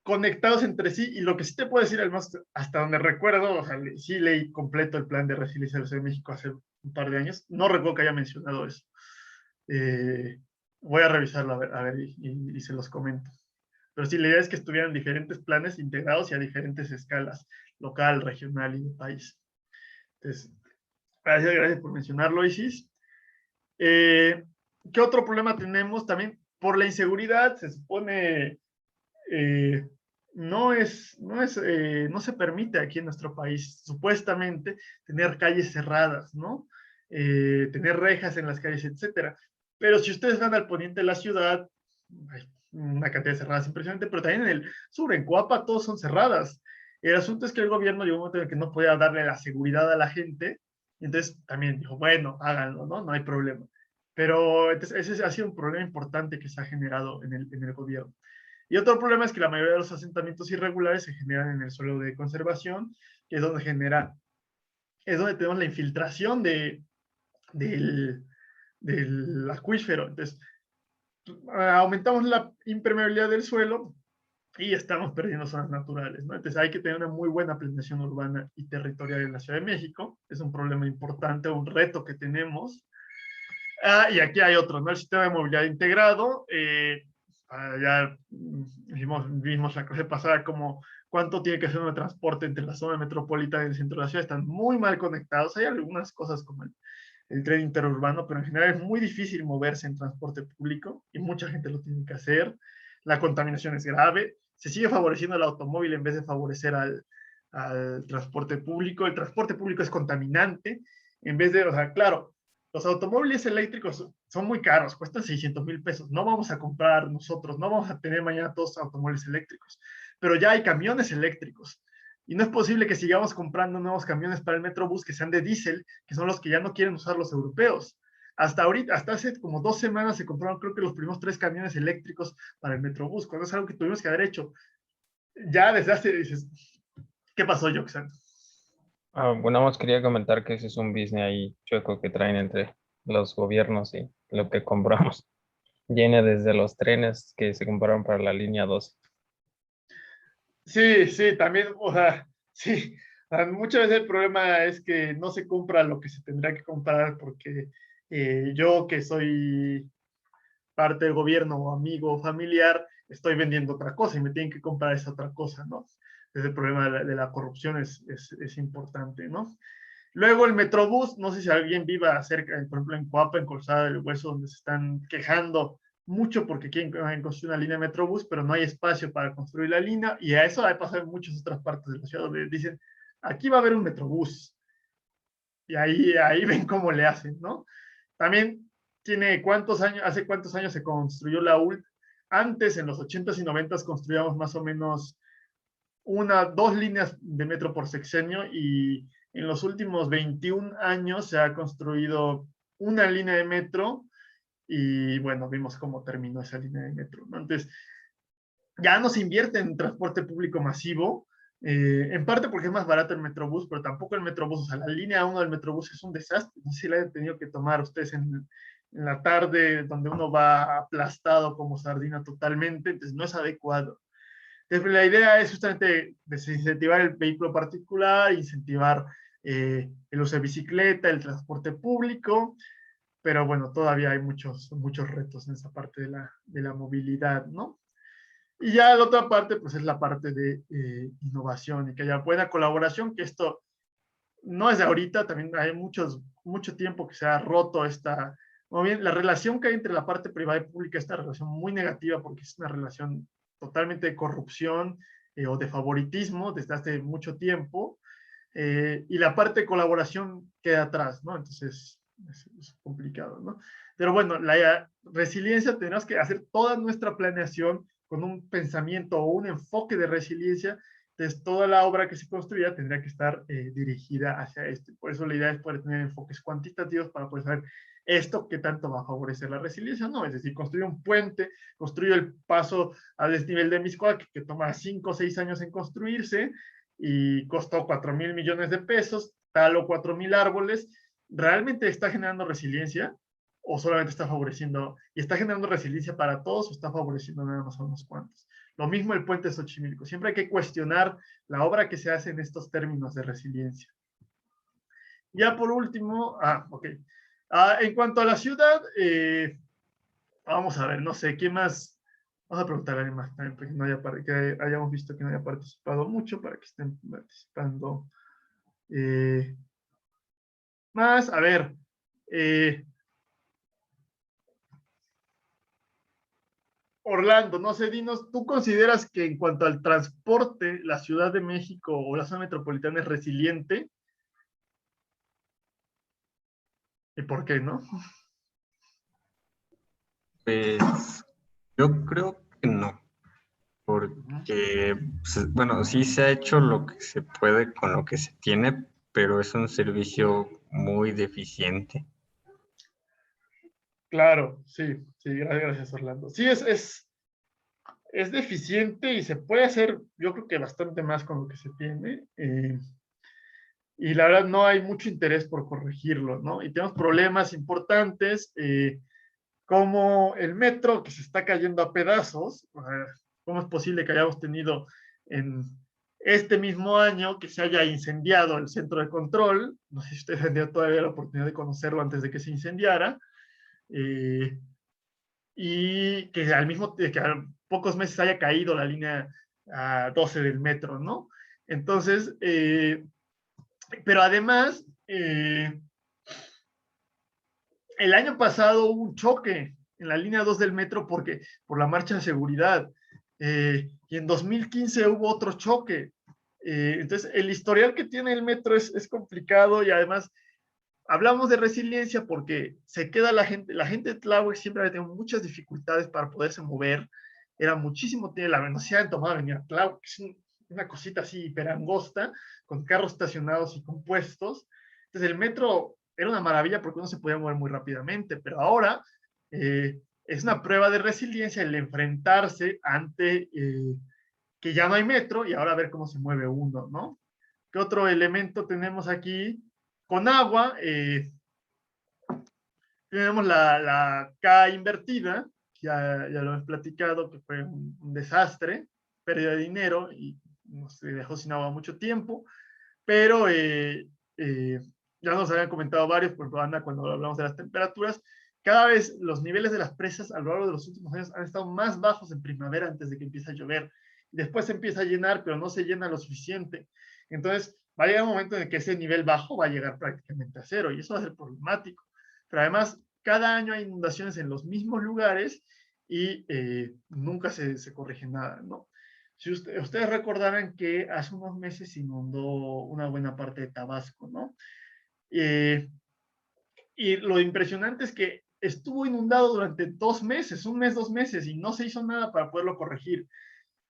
conectados entre sí, y lo que sí te puedo decir, además, hasta donde recuerdo, o sea, sí leí completo el plan de resiliencia de la Ciudad de México hace un par de años, no recuerdo que haya mencionado eso. Voy a revisarlo a ver y se los comento. Pero sí, la idea es que estuvieran diferentes planes integrados y a diferentes escalas, local, regional y de país. Entonces, gracias por mencionarlo, Isis. ¿Qué otro problema tenemos? También por la inseguridad, se supone no se permite aquí en nuestro país, supuestamente, tener calles cerradas, ¿no? Tener rejas en las calles, etcétera. Pero si ustedes van al poniente de la ciudad, hay una cantidad de cerradas impresionante, pero también en el sur, en Coapa, todos son cerradas. El asunto es que el gobierno llegó un momento en el que no podía darle la seguridad a la gente, y entonces también dijo, bueno, háganlo, ¿no? No hay problema. Pero entonces, ese ha sido un problema importante que se ha generado en el gobierno. Y otro problema es que la mayoría de los asentamientos irregulares se generan en el suelo de conservación, que es donde tenemos la infiltración del acuífero. Entonces, aumentamos la impermeabilidad del suelo y estamos perdiendo zonas naturales, ¿no? Entonces hay que tener una muy buena planeación urbana y territorial en la Ciudad de México. Es un problema importante, un reto que tenemos. Y aquí hay otro, ¿no? El sistema de movilidad integrado. Ya vimos la clase pasada cómo cuánto tiene que ser un transporte entre la zona metropolitana y el centro de la ciudad. Están muy mal conectados. Hay algunas cosas como el tren interurbano, pero en general es muy difícil moverse en transporte público y mucha gente lo tiene que hacer. La contaminación es grave. Se sigue favoreciendo el automóvil en vez de favorecer al transporte público. El transporte público es contaminante. En vez de, o sea, claro, los automóviles eléctricos son muy caros, cuestan 600,000 pesos. No vamos a comprar nosotros, no vamos a tener mañana todos automóviles eléctricos, pero ya hay camiones eléctricos. Y no es posible que sigamos comprando nuevos camiones para el Metrobús que sean de diésel, que son los que ya no quieren usar los europeos. Hasta ahorita, hasta hace como 2 semanas se compraron, creo que los primeros 3 camiones eléctricos para el Metrobús, cuando es algo que tuvimos que haber hecho. Ya desde hace, dices, ¿qué pasó, Joxan? Bueno, más quería comentar que ese es un business ahí chueco que traen entre los gobiernos y lo que compramos. Viene desde los trenes que se compraron para la línea 12. Sí, sí, también, o sea, sí, muchas veces el problema es que no se compra lo que se tendrá que comprar porque yo que soy parte del gobierno o amigo o familiar, estoy vendiendo otra cosa y me tienen que comprar esa otra cosa, ¿no? Entonces el problema de la corrupción es importante, ¿no? Luego el Metrobús, no sé si alguien viva cerca, por ejemplo en Coapa, en Colzada del Hueso, donde se están quejando mucho porque quieren construir una línea de Metrobús, pero no hay espacio para construir la línea, y a eso ha pasado en muchas otras partes de la ciudad, donde dicen, aquí va a haber un Metrobús, y ahí ven cómo le hacen, ¿no? También tiene cuántos años, hace cuántos años se construyó la ULT. Antes, en los 80s y 90s, construíamos más o menos 2 líneas de metro por sexenio, y en los últimos 21 años se ha construido una línea de metro, y bueno, vimos cómo terminó esa línea de metro, ¿no? Entonces, ya no se invierte en transporte público masivo, en parte porque es más barato el Metrobús, pero tampoco el Metrobús, o sea, la línea 1 del Metrobús es un desastre. No sé si la han tenido que tomar ustedes en la tarde, donde uno va aplastado como sardina totalmente, entonces no es adecuado. Entonces, la idea es justamente desincentivar el vehículo particular, incentivar el uso de bicicleta, el transporte público, pero bueno, todavía hay muchos retos en esa parte de la movilidad, ¿no? Y ya la otra parte, pues es la parte de innovación y que haya buena colaboración, que esto no es de ahorita, también hay mucho tiempo que se ha roto esta, o bien, la relación que hay entre la parte privada y pública, esta relación muy negativa, porque es una relación totalmente de corrupción o de favoritismo desde hace mucho tiempo, y la parte de colaboración queda atrás, ¿no? Entonces es complicado, ¿no? Pero bueno, la resiliencia, tenemos que hacer toda nuestra planeación con un pensamiento o un enfoque de resiliencia. Entonces, toda la obra que se construya tendría que estar dirigida hacia esto. Por eso la idea es poder tener enfoques cuantitativos para poder saber esto qué tanto va a favorecer la resiliencia, ¿no? Es decir, construir un puente, construir el paso al desnivel de Mixcoac, que toma 5 o 6 años en construirse y costó 4,000 millones de pesos, taló 4,000 árboles, ¿realmente está generando resiliencia o solamente está favoreciendo, y está generando resiliencia para todos o está favoreciendo nada más a unos cuantos? Lo mismo el puente de Xochimilco. Siempre hay que cuestionar la obra que se hace en estos términos de resiliencia. Ya por último, ok. En cuanto a la ciudad, vamos a ver, no sé, ¿quién más? Vamos a preguntar a alguien más también, porque no que hayamos visto que no haya participado mucho, para que estén participando más. A ver, Orlando, no sé, dinos, ¿tú consideras que en cuanto al transporte, la Ciudad de México o la zona metropolitana es resiliente? ¿Y por qué no? Pues yo creo que no, porque, pues, bueno, sí se ha hecho lo que se puede con lo que se tiene, pero es un servicio muy deficiente. Claro, sí, sí, gracias Orlando. Sí, es deficiente y se puede hacer, yo creo que bastante más con lo que se tiene. Y la verdad no hay mucho interés por corregirlo, ¿no? Y tenemos problemas importantes, como el metro que se está cayendo a pedazos. ¿Cómo es posible que hayamos tenido en este mismo año que se haya incendiado el centro de control? No sé si ustedes han tenido todavía la oportunidad de conocerlo antes de que se incendiara. Y que al mismo que a pocos meses haya caído la línea 12 del metro, ¿no? Entonces, pero además, el año pasado hubo un choque en la línea 2 del metro por la marcha de seguridad. Y en 2015 hubo otro choque. Entonces, el historial que tiene el metro es complicado y además hablamos de resiliencia porque se queda la gente de Tláhuac siempre había tenido muchas dificultades para poderse mover. Era muchísimo, la velocidad de tomada venir a Tláhuac, que es una cosita así hiperangosta, con carros estacionados y compuestos. Entonces, el metro era una maravilla porque uno se podía mover muy rápidamente, pero ahora es una prueba de resiliencia el enfrentarse ante que ya no hay metro y ahora a ver cómo se mueve uno, ¿no? ¿Qué otro elemento tenemos aquí? Con agua, tenemos la K invertida, ya lo hemos platicado, que fue un desastre, pérdida de dinero y nos dejó sin agua mucho tiempo, pero ya nos habían comentado varios, por ejemplo, Ana, cuando hablamos de las temperaturas, cada vez los niveles de las presas a lo largo de los últimos años han estado más bajos en primavera antes de que empiece a llover. Después se empieza a llenar, pero no se llena lo suficiente. Entonces, va a llegar un momento en el que ese nivel bajo va a llegar prácticamente a cero y eso va a ser problemático. Pero además, cada año hay inundaciones en los mismos lugares y nunca se corrige nada, ¿no? Si ustedes recordarán que hace unos meses se inundó una buena parte de Tabasco, ¿no? Y lo impresionante es que estuvo inundado durante 2 meses, 1 mes, 2 meses, y no se hizo nada para poderlo corregir.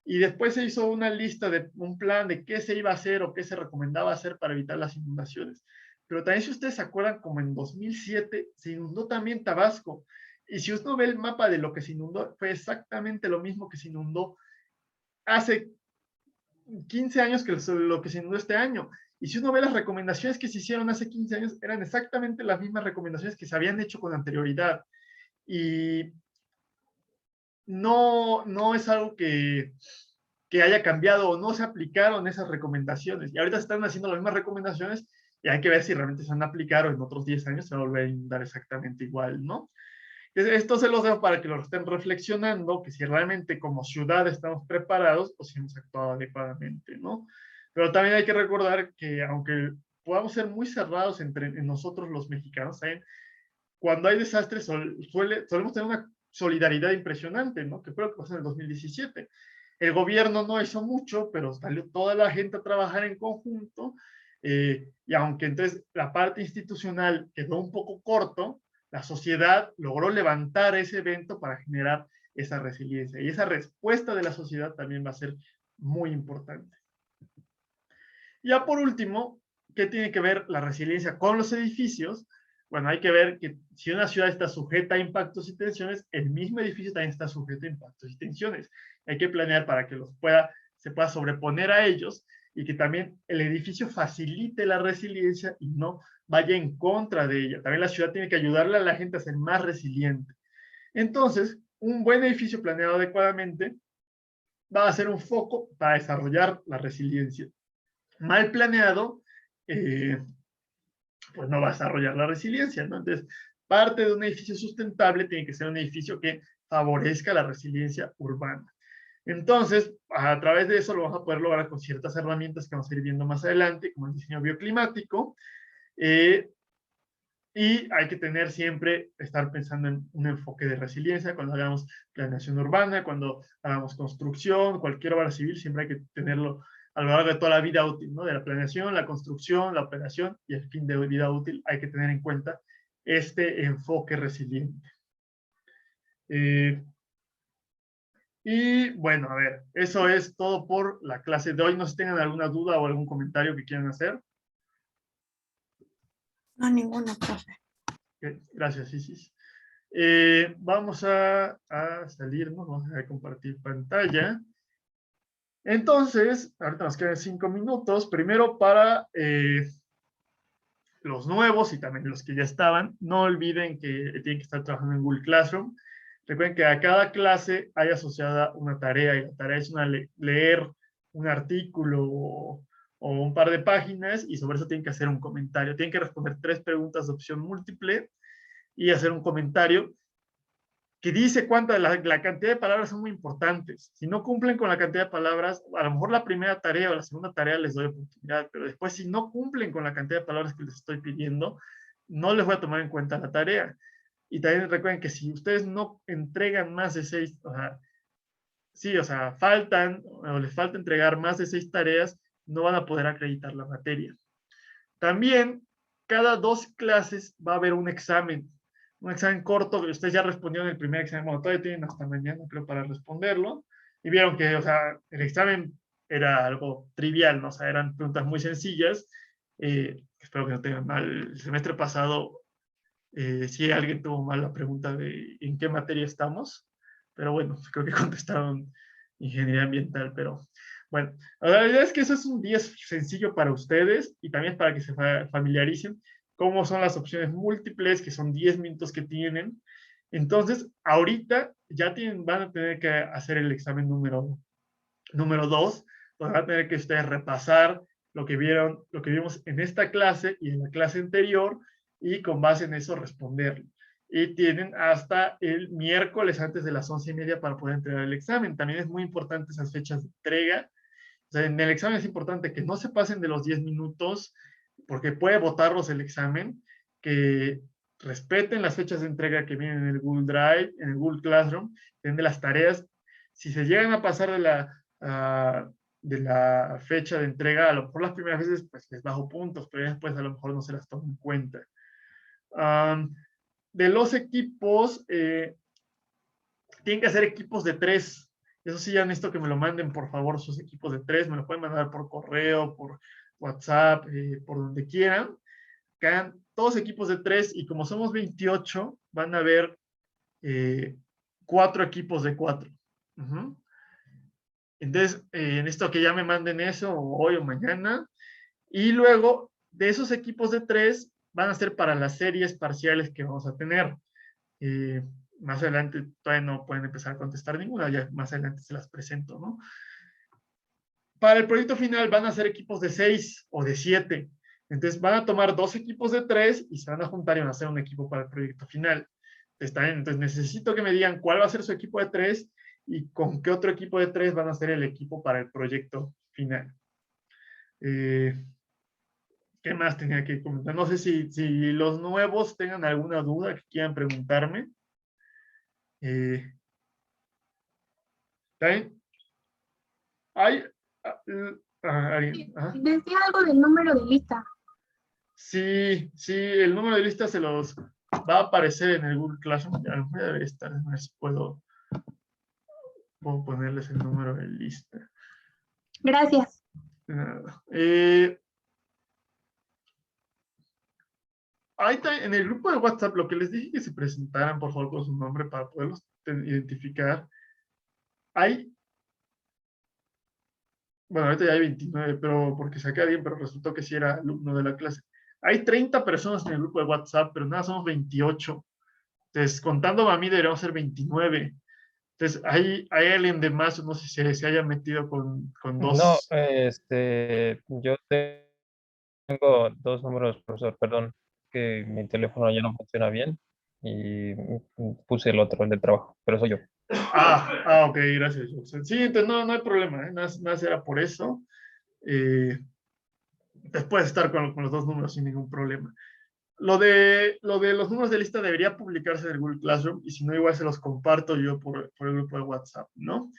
Y después se hizo una lista de un plan de qué se iba a hacer o qué se recomendaba hacer para evitar las inundaciones. Pero también si ustedes se acuerdan, como en 2007 se inundó también Tabasco. Y si uno ve el mapa de lo que se inundó, fue exactamente lo mismo que se inundó hace 15 años que lo que se inundó este año. Y si uno ve las recomendaciones que se hicieron hace 15 años, eran exactamente las mismas recomendaciones que se habían hecho con anterioridad. Y no es algo que haya cambiado o no se aplicaron esas recomendaciones. Y ahorita se están haciendo las mismas recomendaciones y hay que ver si realmente se van a aplicar o en otros 10 años se va a volver a inundar exactamente igual, ¿no? Esto se los dejo para que lo estén reflexionando, que si realmente como ciudad estamos preparados o si hemos actuado adecuadamente, ¿no? Pero también hay que recordar que aunque podamos ser muy cerrados entre nosotros los mexicanos, ¿saben? Cuando hay desastres solemos tener una solidaridad impresionante, ¿no? Que fue lo que pasó en el 2017. El gobierno no hizo mucho, pero salió toda la gente a trabajar en conjunto, y aunque entonces la parte institucional quedó un poco corto, la sociedad logró levantar ese evento para generar esa resiliencia. Y esa respuesta de la sociedad también va a ser muy importante. Ya por último, ¿qué tiene que ver la resiliencia con los edificios? Bueno, hay que ver que si una ciudad está sujeta a impactos y tensiones, el mismo edificio también está sujeto a impactos y tensiones. Hay que planear para que se pueda sobreponer a ellos y que también el edificio facilite la resiliencia y no vaya en contra de ella. También la ciudad tiene que ayudarle a la gente a ser más resiliente. Entonces, un buen edificio planeado adecuadamente va a ser un foco para desarrollar la resiliencia. Mal planeado, pues no va a desarrollar la resiliencia, ¿no? Entonces, parte de un edificio sustentable tiene que ser un edificio que favorezca la resiliencia urbana. Entonces, a través de eso lo vamos a poder lograr con ciertas herramientas que vamos a ir viendo más adelante, como el diseño bioclimático, y hay que tener siempre, estar pensando en un enfoque de resiliencia cuando hagamos planeación urbana, cuando hagamos construcción, cualquier obra civil, siempre hay que tenerlo a lo largo de toda la vida útil, ¿no? De la planeación, la construcción, la operación y el fin de vida útil, hay que tener en cuenta este enfoque resiliente. Y bueno, a ver, eso es todo por la clase de hoy. No sé si tengan alguna duda o algún comentario que quieran hacer. No, ninguno, profe. Gracias, Isis. Vamos a salirnos, vamos a compartir pantalla. Entonces, ahorita nos quedan 5 minutos. Primero para los nuevos y también los que ya estaban, no olviden que tienen que estar trabajando en Google Classroom. Recuerden que a cada clase hay asociada una tarea y la tarea es leer un artículo o un par de páginas y sobre eso tienen que hacer un comentario. Tienen que responder 3 preguntas de opción múltiple y hacer un comentario que dice cuánta, la cantidad de palabras son muy importantes. Si no cumplen con la cantidad de palabras, a lo mejor la primera tarea o la segunda tarea les doy oportunidad, pero después si no cumplen con la cantidad de palabras que les estoy pidiendo, no les voy a tomar en cuenta la tarea. Y también recuerden que si ustedes no entregan más de 6, o sea, sí, o sea, faltan o les falta entregar más de 6 tareas, no van a poder acreditar la materia. También, cada 2 clases va a haber un examen corto, que ustedes ya respondieron el primer examen, bueno, todavía tienen hasta mañana, creo, para responderlo, y vieron que, o sea, el examen era algo trivial, ¿no? O sea, eran preguntas muy sencillas, espero que no tengan mal. El semestre pasado, sí alguien tuvo mal la pregunta de en qué materia estamos, pero bueno, creo que contestaron ingeniería ambiental, pero bueno, la verdad es que eso es un día sencillo para ustedes y también para que se familiaricen cómo son las opciones múltiples, que son 10 minutos que tienen. Entonces, ahorita ya van a tener que hacer el examen número 2, donde van a tener que ustedes repasar lo que vimos en esta clase y en la clase anterior, y con base en eso responderlo. Y tienen hasta el miércoles antes de las 11:30 para poder entregar el examen. También es muy importante esas fechas de entrega. O sea, en el examen es importante que no se pasen de los 10 minutos, porque puede botarlos el examen, que respeten las fechas de entrega que vienen en el Google Drive, en el Google Classroom, de las tareas. Si se llegan a pasar de la fecha de entrega, a lo mejor las primeras veces pues les bajo puntos, pero después a lo mejor no se las tomo en cuenta. De los equipos, tienen que hacer equipos de 3. Eso sí, ya necesito que me lo manden, por favor, sus equipos de 3. Me lo pueden mandar por correo, por WhatsApp, por donde quieran. Quedan todos equipos de 3, y como somos 28, van a haber 4 equipos de 4. Entonces, necesito que ya me manden eso hoy o mañana. Y luego, de esos equipos de 3, van a ser para las series parciales que vamos a tener. Más adelante todavía no pueden empezar a contestar ninguna, ya más adelante se las presento, ¿no? Para el proyecto final van a ser equipos de 6 o de 7. Entonces van a tomar 2 equipos de 3 y se van a juntar y van a hacer un equipo para el proyecto final. Entonces necesito que me digan cuál va a ser su equipo de 3 y con qué otro equipo de 3 van a ser el equipo para el proyecto final. ¿Qué más tenía que comentar? No sé si los nuevos tengan alguna duda que quieran preguntarme. ¿También? ¿Hay alguien? Decía algo del número de lista. Sí, el número de lista se los va a aparecer en el Google Classroom. Ya voy a ver esta, a ver si puedo ponerles el número de lista. Gracias. Nada. Ahí está, en el grupo de WhatsApp, lo que les dije que se presentaran, por favor, con su nombre para poderlos identificar. Bueno, ahorita ya hay 29, pero porque saqué a alguien, pero resultó que sí era alumno de la clase. Hay 30 personas en el grupo de WhatsApp, pero nada, somos 28. Entonces, contando a mí, deberíamos ser 29. Entonces, hay alguien de más, no sé si se haya metido con dos. No, yo tengo 2 números, profesor, perdón, que mi teléfono ya no funciona bien y puse el otro, el de trabajo, pero soy yo. Ok, gracias. Sí, entonces no hay problema, ¿eh? Nada será por eso. Puedes estar con los 2 números sin ningún problema. Lo de los números de lista debería publicarse en el Google Classroom, y si no, igual se los comparto yo por el grupo de WhatsApp, ¿no?